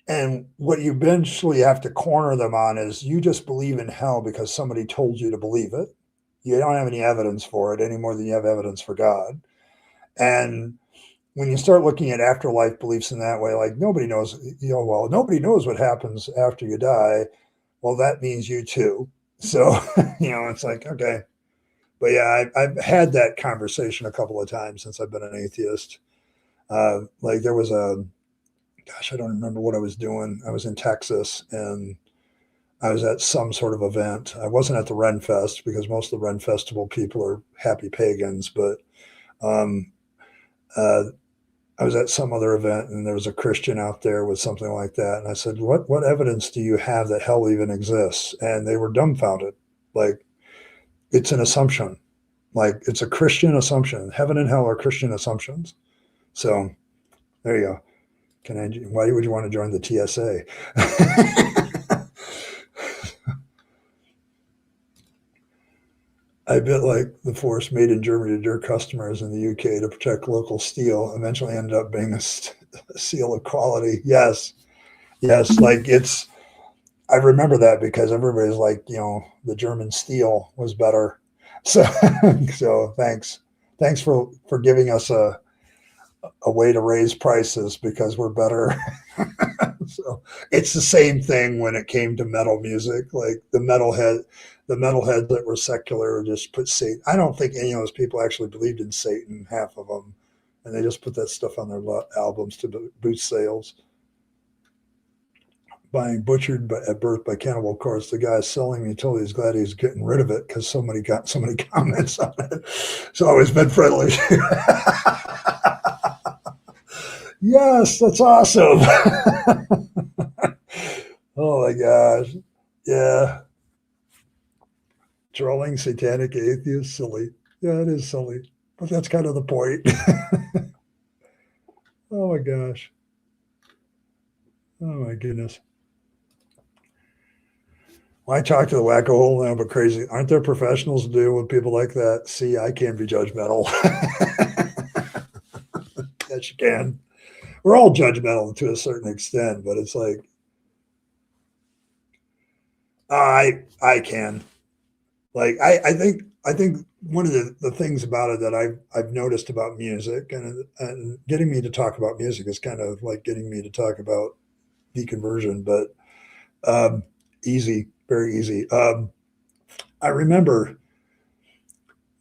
and what you eventually have to corner them on is, you just believe in hell because somebody told you to believe it. You don't have any evidence for it any more than you have evidence for God. And when you start looking at afterlife beliefs in that way, like, nobody knows, well, nobody knows what happens after you die. Well, that means you too. So, it's like, okay. But yeah, I've had that conversation a couple of times since I've been an atheist. Like, there was I don't remember what I was doing. I was in Texas and I was at some sort of event. I wasn't at the Ren Fest because most of the Ren Festival people are happy pagans, but I was at some other event and there was a Christian out there with something like that. And I said, what evidence do you have that hell even exists? And they were dumbfounded. Like, it's an assumption. Like, it's a Christian assumption. Heaven and hell are Christian assumptions. So there you go. Why would you want to join the TSA? I bet like the force made in Germany to their customers in the UK to protect local steel eventually ended up being a seal of quality. Yes. Like, it's I remember that because everybody's like, the German steel was better. So, so thanks for giving us a way to raise prices because we're better. So it's the same thing when it came to metal music. Like the metalheads that were secular just put Satan. I don't think any of those people actually believed in Satan, half of them, and they just put that stuff on their albums to boost sales. Buying butchered at birth by cannibal. Of course, the guy selling me told he's glad he's getting rid of it because somebody got so many comments on it. It's always been friendly. Yes, that's awesome. Oh my gosh. Yeah. Trolling satanic atheists, silly. Yeah, it is silly. But that's kind of the point. Oh my gosh. Oh my goodness. When I talk to the wacko hole now, but crazy. Aren't there professionals to deal with people like that? See, I can be judgmental. Yes, you can. We're all judgmental to a certain extent, but it's like I can. Like I think one of the things about it that I've noticed about music and getting me to talk about music is kind of like getting me to talk about deconversion, but easy, very easy. I remember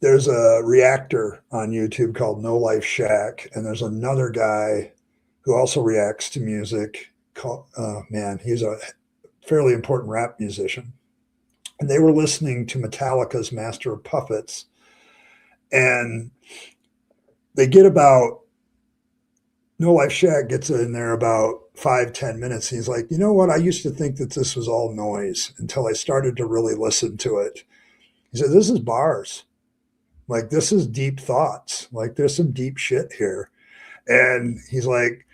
there's a reactor on YouTube called No Life Shack, and there's another guy who also reacts to music. Called, man, he's a fairly important rap musician, and they were listening to Metallica's Master of Puppets, and they get about No Life Shack gets in there about 5-10 minutes. And he's like, you know what? I used to think that this was all noise until I started to really listen to it. He said, this is bars. Like, this is deep thoughts. Like, there's some deep shit here. And he's like,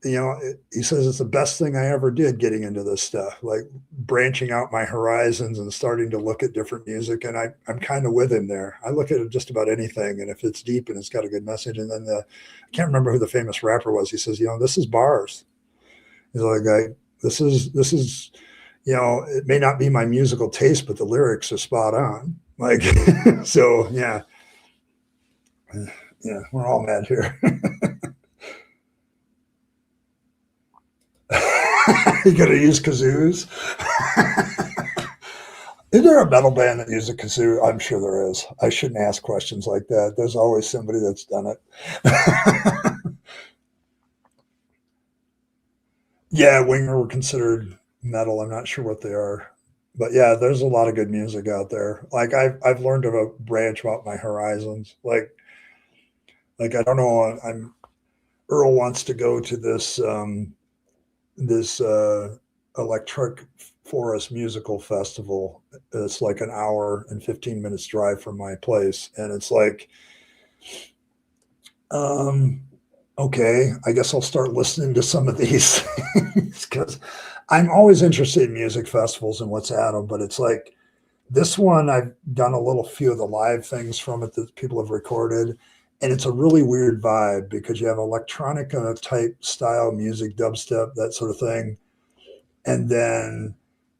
he says it's the best thing I ever did getting into this stuff, like branching out my horizons and starting to look at different music. And I'm kind of with him there. I look at just about anything. And if it's deep and it's got a good message, and then I can't remember who the famous rapper was. He says, this is bars. He's like, this is, it may not be my musical taste, but the lyrics are spot on. Like, so yeah, we're all mad here. You gotta use kazoos. Is there a metal band that uses a kazoo? I'm sure there is. I shouldn't ask questions like that. There's always somebody that's done it. Yeah, Winger were considered metal. I'm not sure what they are, but yeah, there's a lot of good music out there. Like I've learned to branch out my horizons. Like I don't know. Earl wants to go to this electric forest musical festival. It's like an hour and 15 minutes drive from my place, and it's like, okay, I guess I'll start listening to some of these things because I'm always interested in music festivals and what's at them. But it's like this one, I've done a little few of the live things from it that people have recorded, and it's a really weird vibe because you have electronica type style music, dubstep, that sort of thing, and then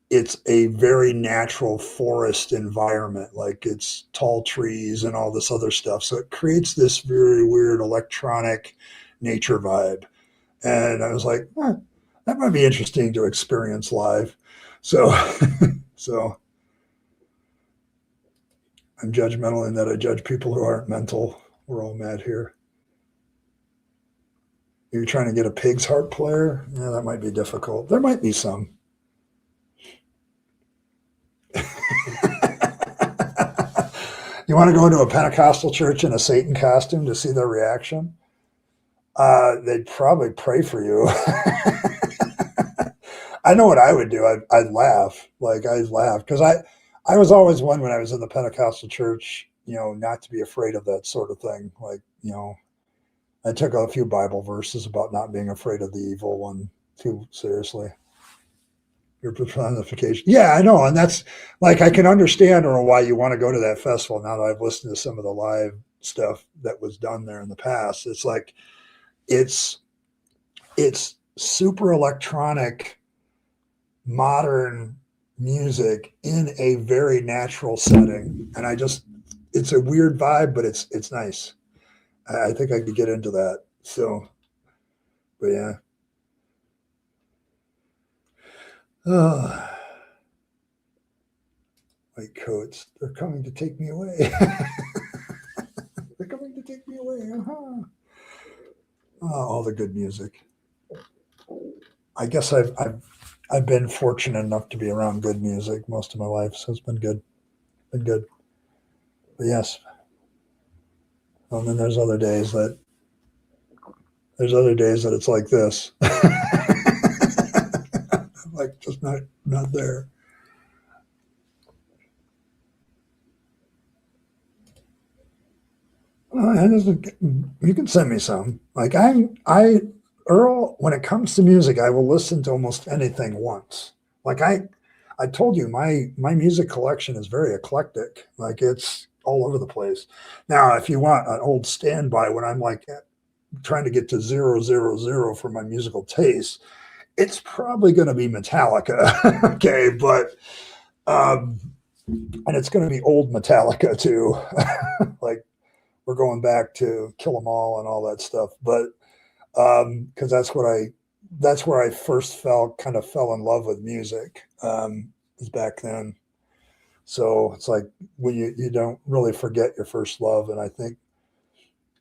it's a very natural forest environment, like it's tall trees and all this other stuff. So it creates this very weird electronic nature vibe. And I was like, that might be interesting to experience live. So, so I'm judgmental in that I judge people who aren't mental. We're all mad here. You're trying to get a pig's heart player? Yeah, that might be difficult. There might be some. You want to go into a Pentecostal church in a Satan costume to see their reaction? They'd probably pray for you. I know what I would do. I'd laugh. Like I'd laugh because I was always one when I was in the Pentecostal church, not to be afraid of that sort of thing. Like, I took a few Bible verses about not being afraid of the evil one too seriously. Your personification. Yeah, I know. And that's like, I can understand or why you want to go to that festival now that I've listened to some of the live stuff that was done there in the past. It's like, it's super electronic modern music in a very natural setting. And it's a weird vibe, but it's nice. I think I could get into that. So, but yeah. Oh, white coats, they're coming to take me away. They're coming to take me away. Uh-huh. Oh, all the good music. I guess I've been fortunate enough to be around good music most of my life, so it's been good. Been good. But yes. And then there's other days that it's like this. Like just not there. You can send me some. Like I Earl, when it comes to music, I will listen to almost anything once. Like I told you, my music collection is very eclectic. Like it's all over the place. Now, if you want an old standby, when I'm like trying to get to 000 for my musical taste, it's probably going to be Metallica. Okay, but and it's going to be old Metallica too. Like we're going back to Kill 'Em All and all that stuff. But because that's where I first fell in love with music, is back then. So it's like when you don't really forget your first love. And I think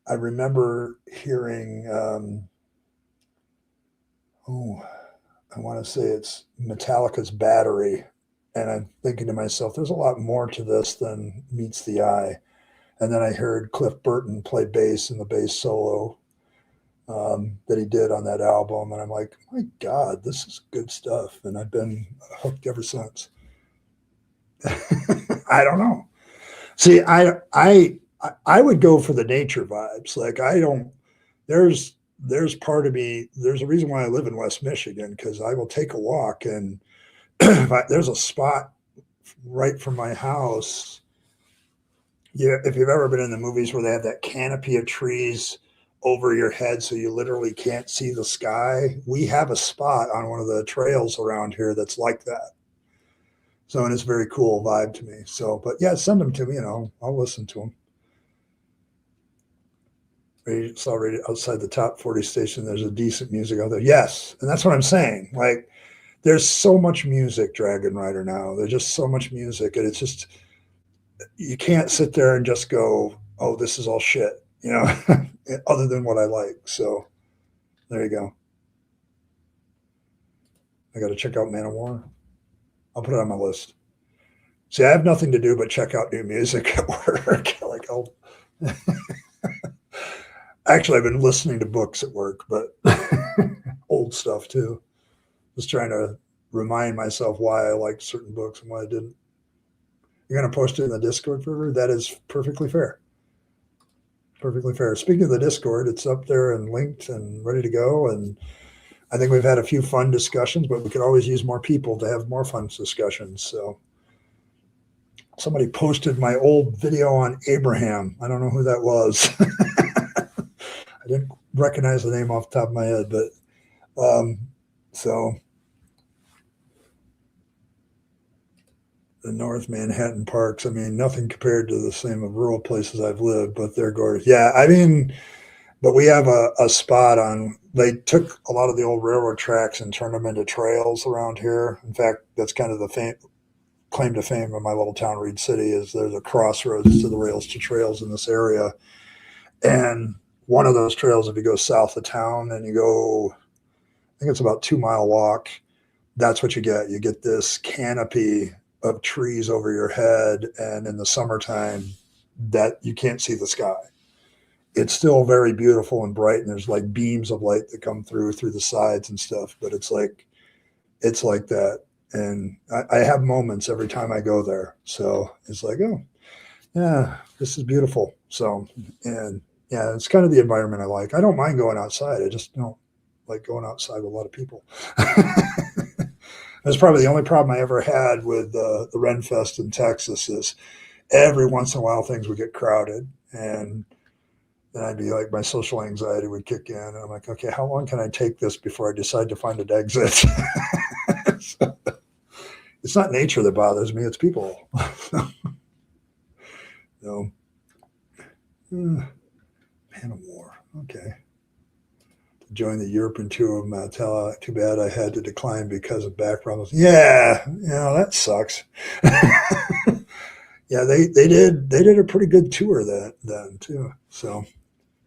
I remember hearing, oh, I want to say it's Metallica's Battery. And I'm thinking to myself, there's a lot more to this than meets the eye. And then I heard Cliff Burton play bass in the bass solo that he did on that album. And I'm like, my God, this is good stuff. And I've been hooked ever since. I don't know. See, I would go for the nature vibes. Like I don't. There's part of me. There's a reason why I live in West Michigan because I will take a walk and there's a spot right from my house. Yeah, if you've ever been in the movies where they have that canopy of trees over your head so you literally can't see the sky, we have a spot on one of the trails around here that's like that. So, and it's a very cool vibe to me. So, but yeah, send them to me. I'll listen to them. It's already outside the top 40 station. There's a decent music out there. Yes, and that's what I'm saying. Like, there's so much music, Dragon Rider now. There's just so much music, and it's just you can't sit there and just go, "Oh, this is all shit," other than what I like. So there you go. I got to check out Man of War. I'll put it on my list. See, I have nothing to do but check out new music at work. Like, actually, I've been listening to books at work, but old stuff too. Just trying to remind myself why I liked certain books and why I didn't. You're going to post it in the Discord server? That is perfectly fair. Perfectly fair. Speaking of the Discord, it's up there and linked and ready to go. And I think we've had a few fun discussions, but we could always use more people to have more fun discussions. So somebody posted my old video on Abraham. I don't know who that was. I didn't recognize the name off the top of my head, but so the North Manhattan parks. I mean, nothing compared to the same of rural places I've lived, but they're gorgeous. Yeah, I mean, but we have a spot on. They took a lot of the old railroad tracks and turned them into trails around here. In fact, that's kind of the claim to fame of my little town, Reed City, is there's a crossroads to the rails to trails in this area. And one of those trails, if you go south of town and you go, I think it's about 2 mile walk, that's what you get. You get this canopy of trees over your head. And in the summertime, that you can't see the sky. It's still very beautiful and bright. And there's like beams of light that come through the sides and stuff. But it's like that. And I have moments every time I go there. So it's like, oh, yeah, this is beautiful. So, and yeah, it's kind of the environment I like. I don't mind going outside. I just don't like going outside with a lot of people. That's probably the only problem I ever had with the Renfest in Texas is every once in a while things would get crowded. And then I'd be like, my social anxiety would kick in. And I'm like, okay, how long can I take this before I decide to find an exit? It's not nature that bothers me; it's people. So, man of war. Okay. To join the European tour of Mattel. Too bad I had to decline because of back problems. Yeah, that sucks. Yeah, they did a pretty good tour then too. So,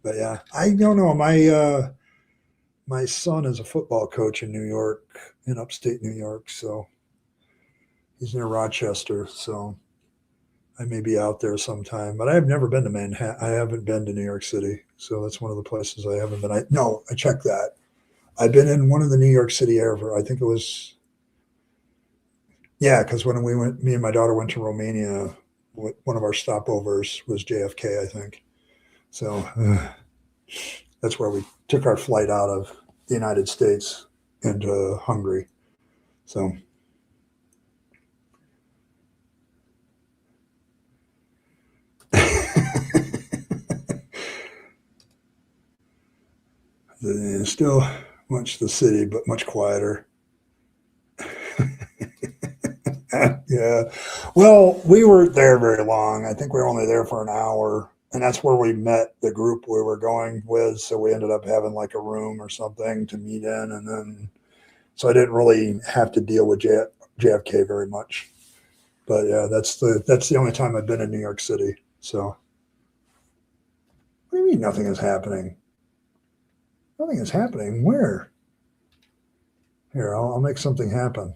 but yeah, I don't know. My son is a football coach in New York, in upstate New York. So he's near Rochester. So I may be out there sometime. But I have never been to Manhattan. I haven't been to New York City. So that's one of the places I haven't been. I checked that. I've been in one of the New York City airport. I think it was, yeah, because when we went, me and my daughter went to Romania. One of our stopovers was JFK, I think. So that's where we took our flight out of the United States into Hungary. So still much the city, but much quieter. Yeah. Well, we weren't there very long. I think we were only there for an hour. And that's where we met the group we were going with. So we ended up having like a room or something to meet in. And then, so I didn't really have to deal with JFK very much. But yeah, that's the only time I've been in New York City. So, what do you mean nothing is happening? Nothing is happening. Where? Here, I'll make something happen.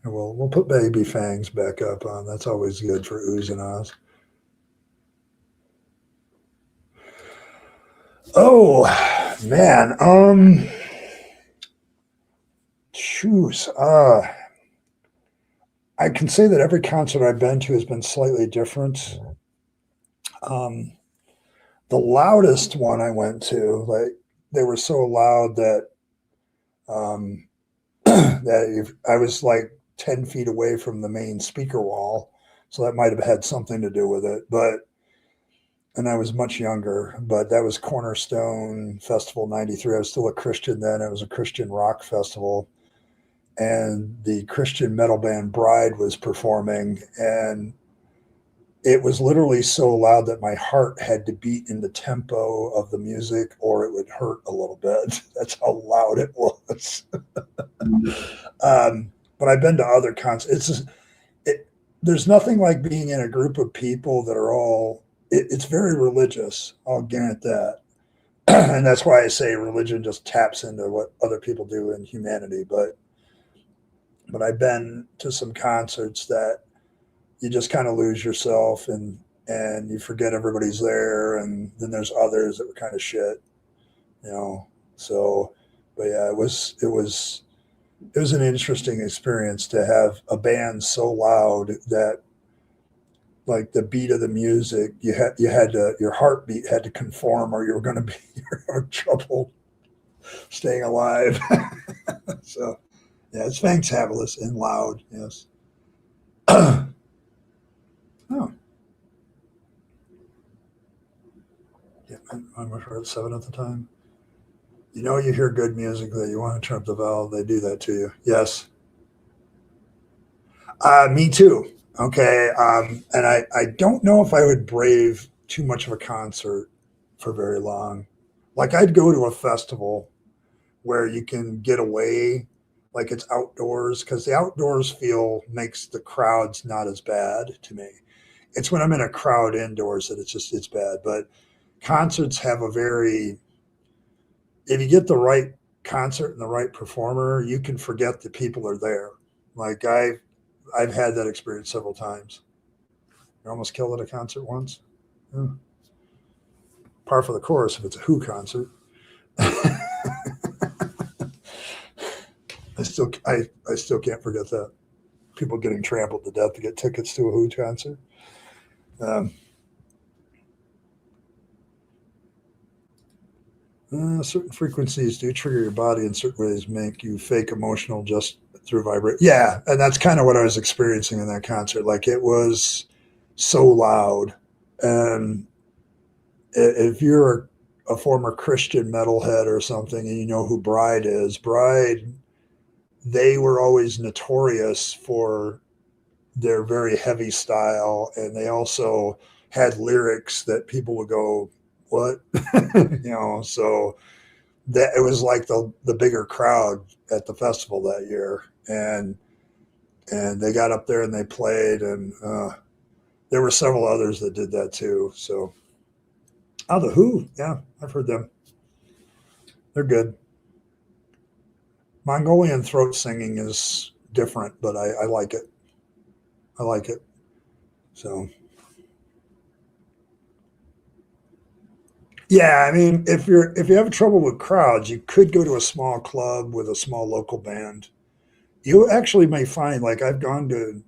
We'll put baby fangs back up on. That's always good for oohs and ahs. Oh man, shoes. I can say that every concert I've been to has been slightly different. Um, the loudest one I went to, like they were so loud that um, I was like 10 feet away from the main speaker wall, so that might have had something to do with it. But and I was much younger, but that was Cornerstone Festival '93. I was still a Christian then. It was a Christian rock festival, and the Christian metal band Bride was performing, and it was literally so loud that my heart had to beat in the tempo of the music or it would hurt a little bit. That's how loud it was. But I've been to other concerts. There's nothing like being in a group of people that are all, it's very religious. I'll grant that. And that's why I say religion just taps into what other people do in humanity. But I've been to some concerts that you just kind of lose yourself and you forget everybody's there, and then there's others that were kind of shit, you know. So, but yeah, it was an interesting experience to have a band so loud that like the beat of the music, you had to, your heartbeat had to conform or you were going to be in trouble staying alive. So yeah, it's fantabulous and loud. Yes. Oh, yeah, I was at 7 at the time. You hear good music that you want to turn up the valve. They do that to you. Yes. Me too. Okay. And I don't know if I would brave too much of a concert for very long. Like I'd go to a festival where you can get away, like it's outdoors, because the outdoors feel makes the crowds not as bad to me. It's when I'm in a crowd indoors that it's bad. But concerts have a very, if you get the right concert and the right performer, you can forget that people are there. Like I've had that experience several times. I almost killed at a concert once. Yeah. Par for the course if it's a Who concert. I still can't forget that. People getting trampled to death to get tickets to a Who concert. Um, certain frequencies do trigger your body in certain ways, make you fake emotional just through vibrate. Yeah, and that's kind of what I was experiencing in that concert. Like it was so loud, and if you're a former Christian metalhead or something, and you know who Bride is, Bride they were always notorious for their very heavy style, and they also had lyrics that people would go, "What?" So that it was like the bigger crowd at the festival that year, and they got up there and they played, and there were several others that did that too. So, the Who, yeah, I've heard them. They're good. Mongolian throat singing is different, but I like it. I like it. So, yeah, I mean, if you have trouble with crowds, you could go to a small club with a small local band. You actually may find, like, I've gone to,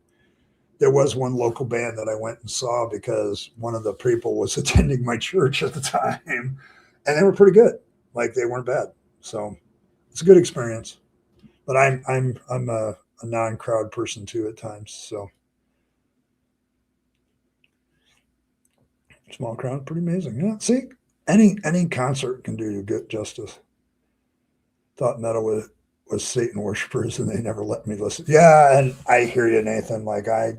there was one local band that I went and saw because one of the people was attending my church at the time, and they were pretty good. Like, they weren't bad. So it's a good experience. But I'm a non-crowd person too at times. So small crowd, pretty amazing. Yeah. See, any concert can do you good justice. Thought metal was Satan worshippers, and they never let me listen. Yeah, and I hear you, Nathan. Like, I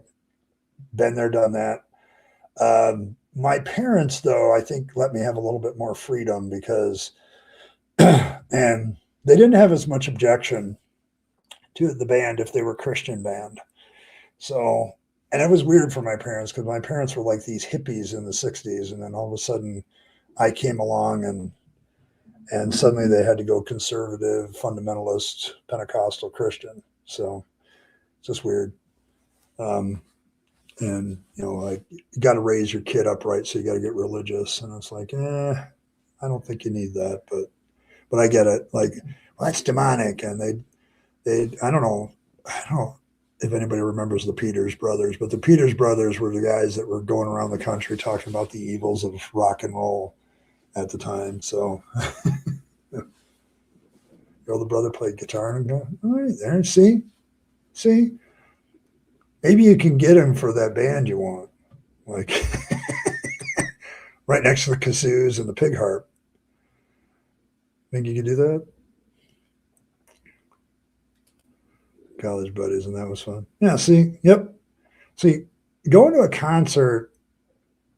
been there, done that. My parents, though, I think let me have a little bit more freedom because, and they didn't have as much objection to the band if they were Christian band. So, and it was weird for my parents because my parents were like these hippies in the '60s, and then all of a sudden, I came along, and suddenly they had to go conservative, fundamentalist, Pentecostal Christian. So it's just weird. Um, and like, you got to raise your kid upright, so you got to get religious, and it's like, I don't think you need that, but I get it. Like, well, that's demonic, and they I don't know if anybody remembers the Peters brothers, but the Peters brothers were the guys that were going around the country talking about the evils of rock and roll at the time. So your older brother played guitar, and go, all right, there, see, maybe you can get him for that band you want, like right next to the kazoos and the pig harp. Think you could do that? College buddies, and that was fun. Yeah, see, yep. See, going to a concert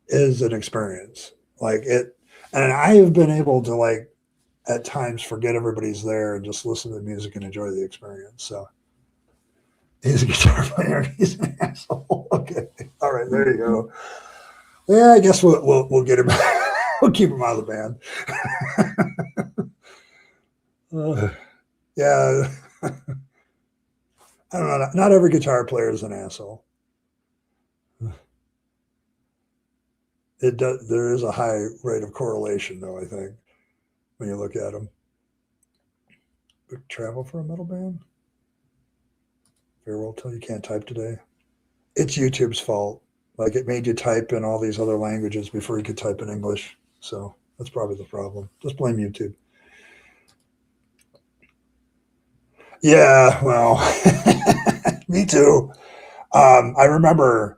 is an experience. Like it, and I have been able to, like, at times forget everybody's there and just listen to the music and enjoy the experience. So he's a guitar player. He's an asshole. Okay, all right, there you go. Yeah, I guess we'll get him. We'll keep him out of the band. Yeah, I don't know. Not every guitar player is an asshole. It does. There is a high rate of correlation, though. I think when you look at them. Travel for a metal band. Farewell till you can't type today. It's YouTube's fault. Like, it made you type in all these other languages before you could type in English. So that's probably the problem. Just blame YouTube. Yeah, well, me too. I remember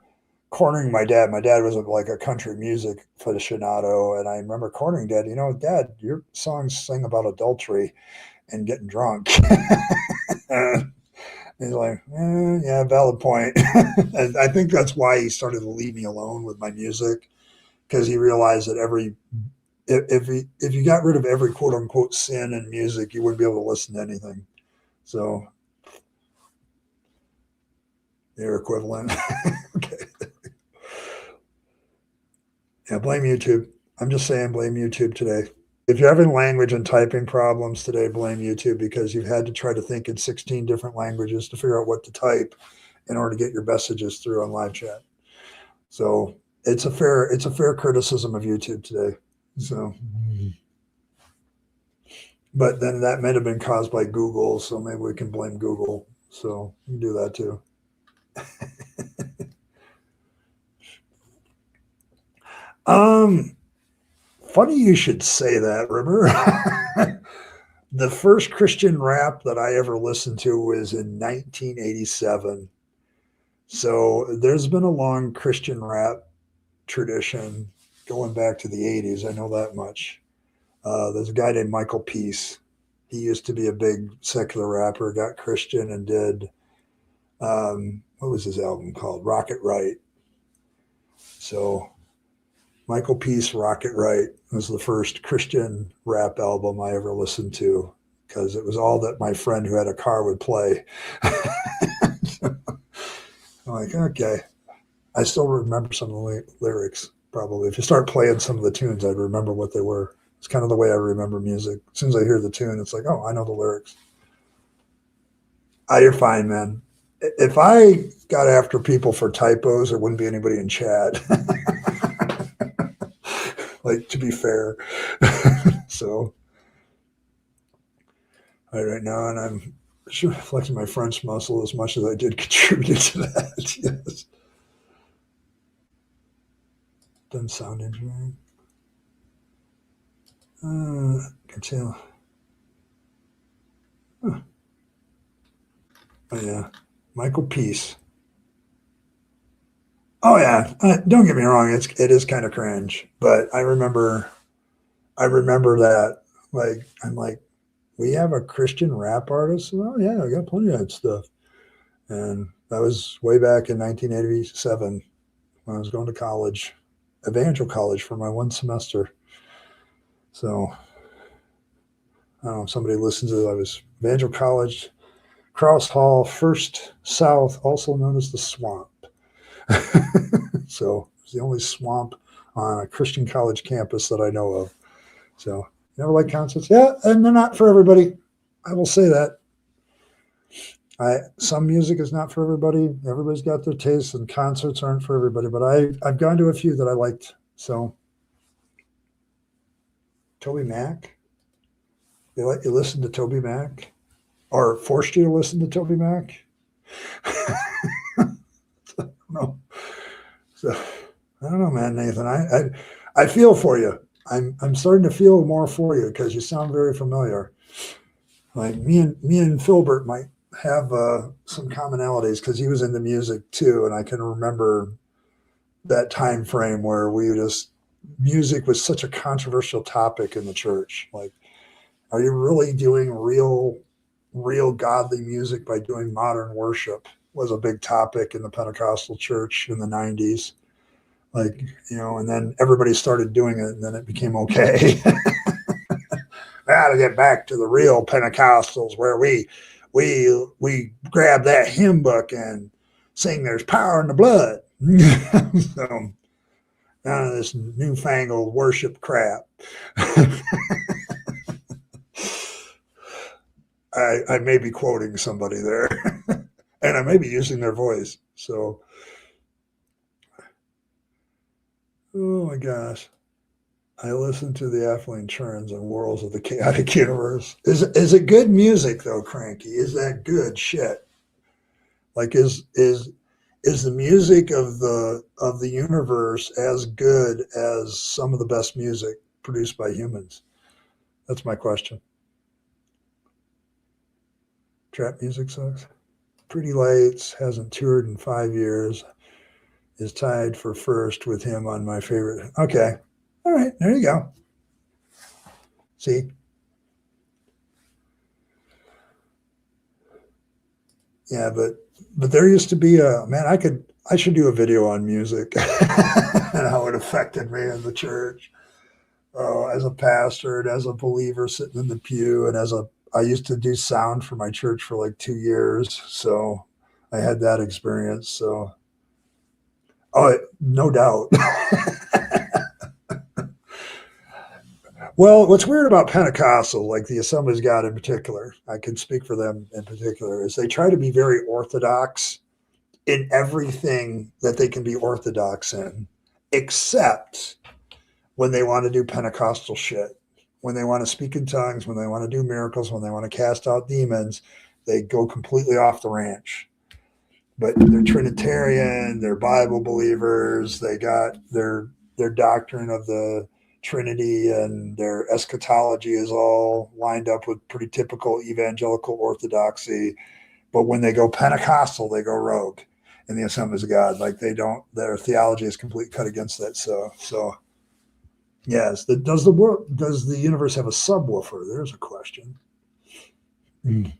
cornering my dad. My dad was like a country music aficionado, and I remember cornering Dad. Dad, your songs sing about adultery and getting drunk. He's like, yeah, valid point. And I think that's why he started to leave me alone with my music, because he realized that if you got rid of every quote unquote sin in music, you wouldn't be able to listen to anything. So they're equivalent. Okay. Yeah, blame YouTube. I'm just saying, blame YouTube today. If you're having language and typing problems today, blame YouTube, because you've had to try to think in 16 different languages to figure out what to type in order to get your messages through on live chat. So it's a fair criticism of YouTube today. So, but then that might have been caused by Google, so maybe we can blame Google. So you can do that too. Um, Funny you should say that, River. The first Christian rap that I ever listened to was in 1987. So there's been a long Christian rap tradition going back to the '80s. I know that much. There's a guy named Michael Peace. he used to be a big secular rapper, got Christian and did, what was his album called? Rocket Right. So Michael Peace, Rocket Right was the first Christian rap album I ever listened to because it was all that my friend who had a car would play. I'm like, okay. I still remember some of the lyrics, probably. If you start playing some of the tunes, I'd remember what they were. It's kind of the way I remember music. As soon as I hear the tune, it's like, oh, I know the lyrics. You're fine, man. If I got after people for typos, there wouldn't be anybody in chat. Like, to be fair. So, right now, and I'm sure flexing my French muscle as much as I did contribute to that. Yes. Done sound engineering. Can tell. Huh. Oh, yeah. Michael Peace. Oh yeah, don't get me wrong. It is kind of cringe, but I remember that. Like I'm like, we have a Christian rap artist. Oh yeah, I got plenty of that stuff. And that was way back in 1987 when I was going to college, Evangel College for my one semester. So I don't know if somebody listens to it. I was Evangel College, Cross Hall, First South, also known as the Swamp. So it's the only swamp on a Christian college campus that I know of. So you never like concerts? Yeah, and they're not for everybody. I will say that. Some music is not for everybody. Everybody's got their tastes, and concerts aren't for everybody. But I've gone to a few that I liked. So Toby Mac. They let you listen to Toby Mac, or forced you to listen to Toby Mac. No. So I don't know, man, Nathan. I feel for you. I'm starting to feel more for you because you sound very familiar. Like me and Philbert might have some commonalities because he was into music too, and I can remember that time frame where music was such a controversial topic in the church. Like, are you really doing real godly music by doing modern worship? Was a big topic in the Pentecostal church in the 90s. Like, and then everybody started doing it, and then it became okay. I got to get back to the real Pentecostals where we grab that hymn book and sing "There's Power in the Blood." So none of this newfangled worship crap. I may be quoting somebody there, and I may be using their voice. So, oh my gosh. I listen to the Affling Churns and Whirls of the Chaotic Universe. Is it good music though, Cranky? Is that good shit? Like is the music of the universe as good as some of the best music produced by humans? That's my question. Trap music sucks. Pretty Lights hasn't toured in 5 years. Is tied for first with him on my favorite. Okay. All right, there you go. See? Yeah, but there used to be I should do a video on music and how it affected me in the church. As a pastor and as a believer sitting in the pew and I used to do sound for my church for like 2 years. So I had that experience. So, no doubt. Well, what's weird about Pentecostal, like the Assemblies of God in particular, I can speak for them in particular, is they try to be very orthodox in everything that they can be orthodox in, except when they want to do Pentecostal shit. When they want to speak in tongues, when they want to do miracles, when they want to cast out demons, they go completely off the ranch. But they're Trinitarian, they're Bible believers, they got their doctrine of the Trinity, and their eschatology is all lined up with pretty typical evangelical orthodoxy. But when they go Pentecostal, they go rogue in the Assemblies of God. Like their theology is completely cut against that. So yes. Does the universe have a subwoofer? There's a question. Mm.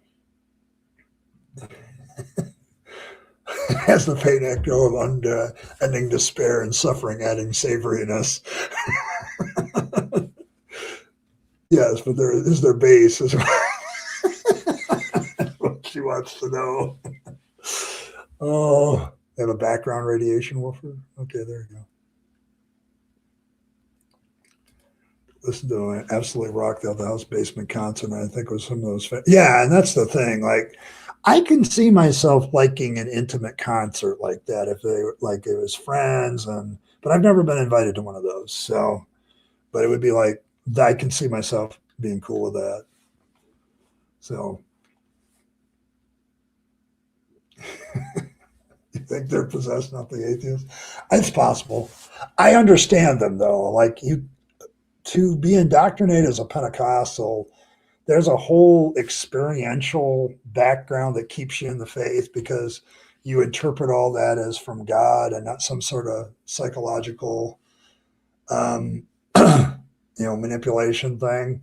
As the pain echo of unending despair and suffering adding savoriness. Yes, but there is their base is what she wants to know. Oh, they have a background radiation woofer? Okay, there you go. Listen to an absolutely rocked out the house basement concert. I think it was some of those. Yeah, and that's the thing. Like, I can see myself liking an intimate concert like that if they like it was friends and. But I've never been invited to one of those. So, but it would be like I can see myself being cool with that. So, you think they're possessed, not the atheists? It's possible. I understand them though. Like you to be indoctrinated as a Pentecostal, there's a whole experiential background that keeps you in the faith because you interpret all that as from God and not some sort of psychological, um, manipulation thing.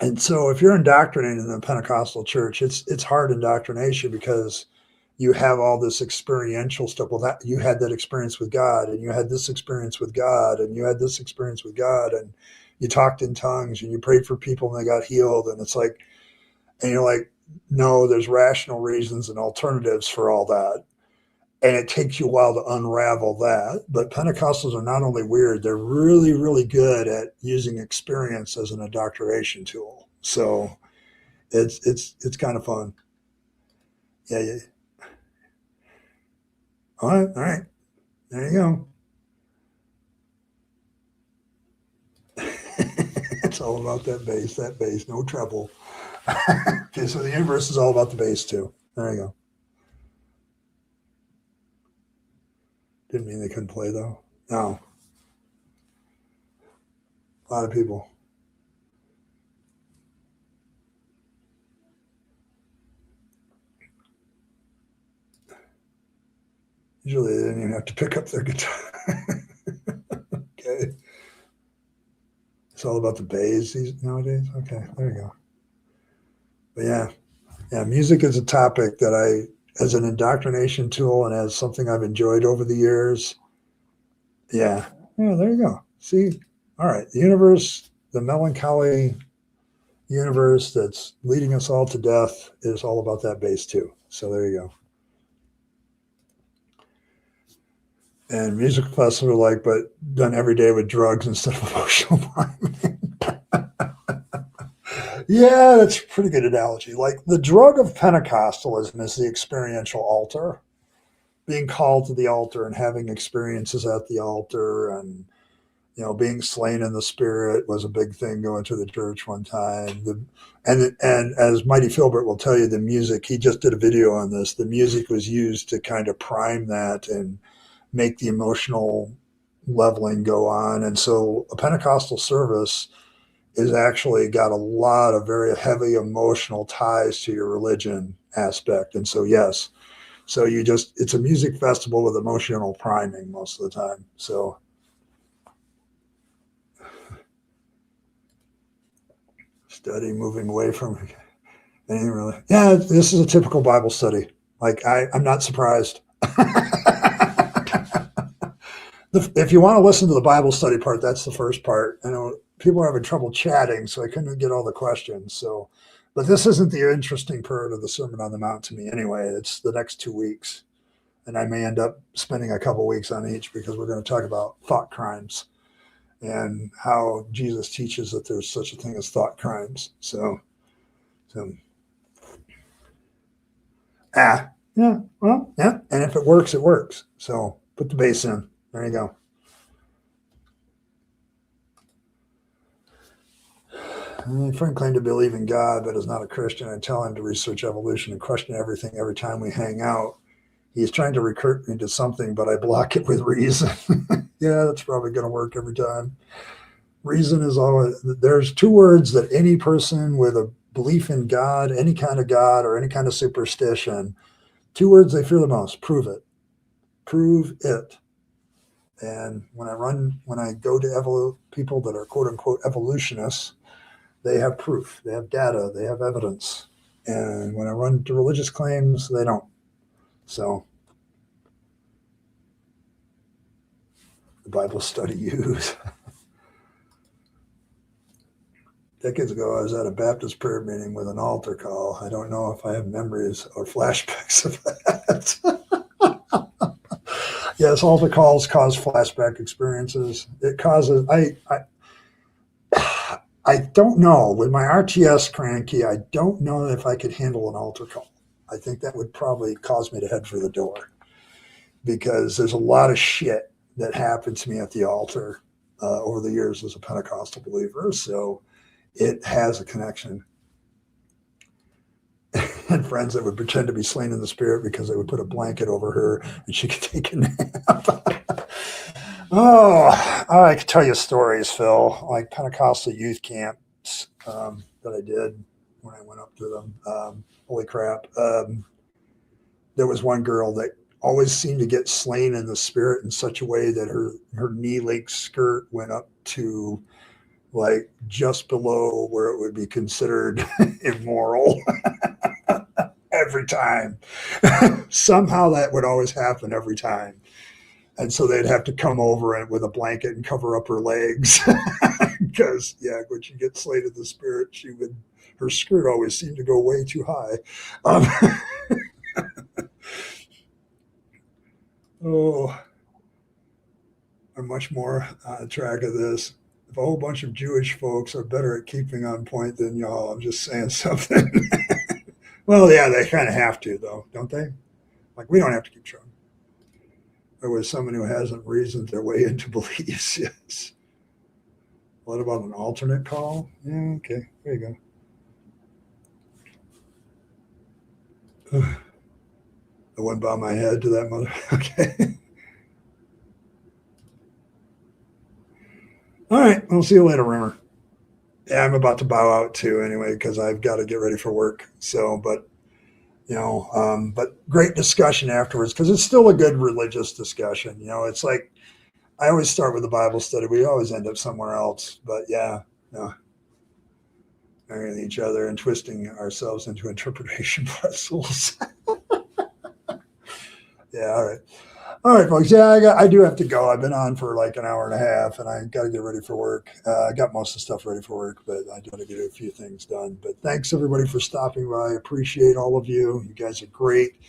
And so, if you're indoctrinated in the Pentecostal church, it's hard indoctrination because you have all this experiential stuff. Well, that you had that experience with God, and you had this experience with God, and you had this experience with God, and you talked in tongues, and you prayed for people, and they got healed, and it's like, and you're like, no, there's rational reasons and alternatives for all that, and it takes you a while to unravel that. But Pentecostals are not only weird; they're really, really good at using experience as an indoctrination tool. So it's kind of fun. Yeah, yeah. All right. There you go. It's all about that bass, no treble. Okay, so the universe is all about the bass too. There you go. Didn't mean they couldn't play though. No, a lot of people. Usually they didn't even have to pick up their guitar. Okay, it's all about the bass nowadays. Okay, there you go. But yeah, yeah, music is a topic that as an indoctrination tool and as something I've enjoyed over the years. Yeah, yeah, there you go. See, all right, the universe, the melancholy universe that's leading us all to death is all about that bass too. So there you go. And music festival like, but done every day with drugs instead of emotional bonding. Yeah, that's a pretty good analogy. Like the drug of Pentecostalism is the experiential altar, being called to the altar and having experiences at the altar and being slain in the spirit was a big thing going to the church one time. And as Mighty Philbert will tell you, the music, he just did a video on this. The music was used to kind of prime that and make the emotional leveling go on. And so a Pentecostal service is actually got a lot of very heavy emotional ties to your religion aspect. And so, yes, so it's a music festival with emotional priming most of the time. So, study moving away from anything really. Yeah, this is a typical Bible study. Like I'm not surprised. If you want to listen to the Bible study part, that's the first part. I know people are having trouble chatting, so I couldn't get all the questions. So, but this isn't the interesting part of the Sermon on the Mount to me anyway. It's the next 2 weeks, and I may end up spending a couple weeks on each because we're going to talk about thought crimes and how Jesus teaches that there's such a thing as thought crimes. So yeah, well, yeah, and if it works, it works. So put the bass in. There you go. My friend claimed to believe in God, but is not a Christian. I tell him to research evolution and question everything every time we hang out. He's trying to recruit me to something, but I block it with reason. Yeah, that's probably going to work every time. Reason is always, there's two words that any person with a belief in God, any kind of God or any kind of superstition, two words they fear the most: prove it. Prove it. And when I go to people that are quote unquote evolutionists, they have proof, they have data, they have evidence. And when I run to religious claims, they don't. So the Bible study use. Decades ago, I was at a Baptist prayer meeting with an altar call. I don't know if I have memories or flashbacks of that. Yes, altar calls cause flashback experiences. It causes, I don't know. With my RTS cranky, I don't know if I could handle an altar call. I think that would probably cause me to head for the door because there's a lot of shit that happened to me at the altar over the years as a Pentecostal believer. So it has a connection. And friends that would pretend to be slain in the spirit because they would put a blanket over her and she could take a nap. Oh, I could tell you stories, Phil, like Pentecostal youth camps that I did when I went up to them. Holy crap. There was one girl that always seemed to get slain in the spirit in such a way that her knee-length skirt went up to like just below where it would be considered immoral. Every time. Somehow that would always happen every time. And so they'd have to come over and with a blanket and cover up her legs. Because, yeah, when she gets slain in the spirit, her skirt always seemed to go way too high. I'm much more on track of this. If a whole bunch of Jewish folks are better at keeping on point than y'all, I'm just saying something. Well, yeah, they kind of have to, though, don't they? Like, we don't have to keep trying. Or with someone who hasn't reasoned their way into beliefs. Yes. What about an alternate call? Yeah, okay, there you go. I went by my head to that mother. Okay. All right, I'll see you later, Rimmer. Yeah, I'm about to bow out too anyway because I've got to get ready for work. So, but but great discussion afterwards because it's still a good religious discussion. It's like I always start with the Bible study. We always end up somewhere else. But yeah, marrying each other and twisting ourselves into interpretation puzzles. Yeah, all right. All right, folks. Yeah, I do have to go. I've been on for like an hour and a half, and I got to get ready for work. I got most of the stuff ready for work, but I got to get a few things done. But thanks, everybody, for stopping by. I appreciate all of you. You guys are great.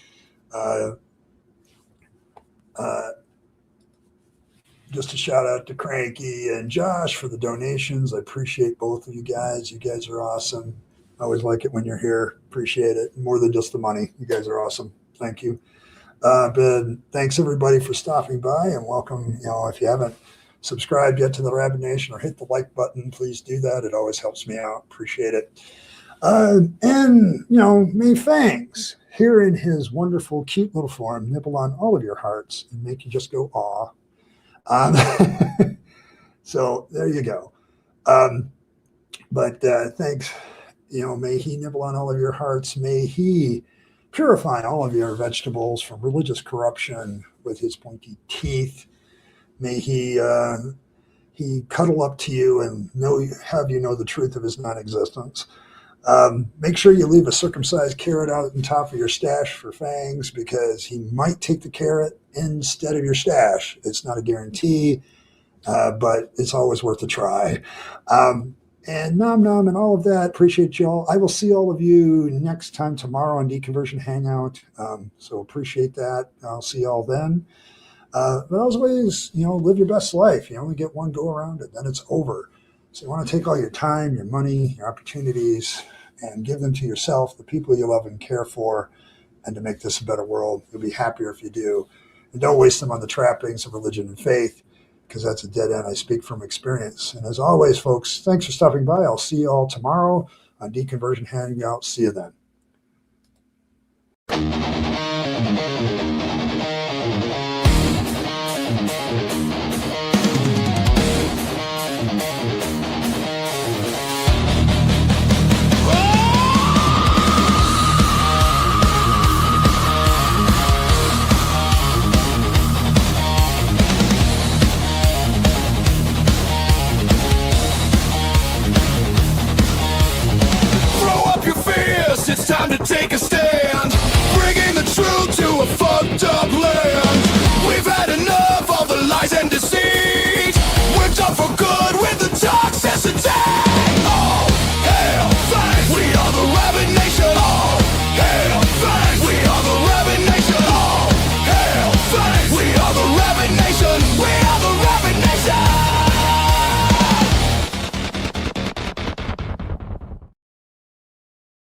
Just a shout out to Cranky and Josh for the donations. I appreciate both of you guys. You guys are awesome. I always like it when you're here. Appreciate it. More than just the money. You guys are awesome. Thank you. But thanks everybody for stopping by and welcome. If you haven't subscribed yet to the Rabyd Nation or hit the like button, please do that. It always helps me out. Appreciate it. And may Fangs here in his wonderful, cute little form nibble on all of your hearts and make you just go aw. So there you go. But thanks. May he nibble on all of your hearts. May he purify all of your vegetables from religious corruption with his pointy teeth. May he cuddle up to you and have you know the truth of his non-existence. Make sure you leave a circumcised carrot out on top of your stash for Fangs because he might take the carrot instead of your stash. It's not a guarantee, but it's always worth a try. And nom nom and all of that. Appreciate y'all. I will see all of you next time tomorrow on Deconversion Hangout. So appreciate that. I'll see y'all then. But as always, live your best life. You only get one go around it, then it's over. So you want to take all your time, your money, your opportunities, and give them to yourself, the people you love and care for, and to make this a better world. You'll be happier if you do. And don't waste them on the trappings of religion and faith, because that's a dead end. I speak from experience. And as always, folks, thanks for stopping by. I'll see you all tomorrow on Deconversion Hangout. See you then. It's time to Take a stand.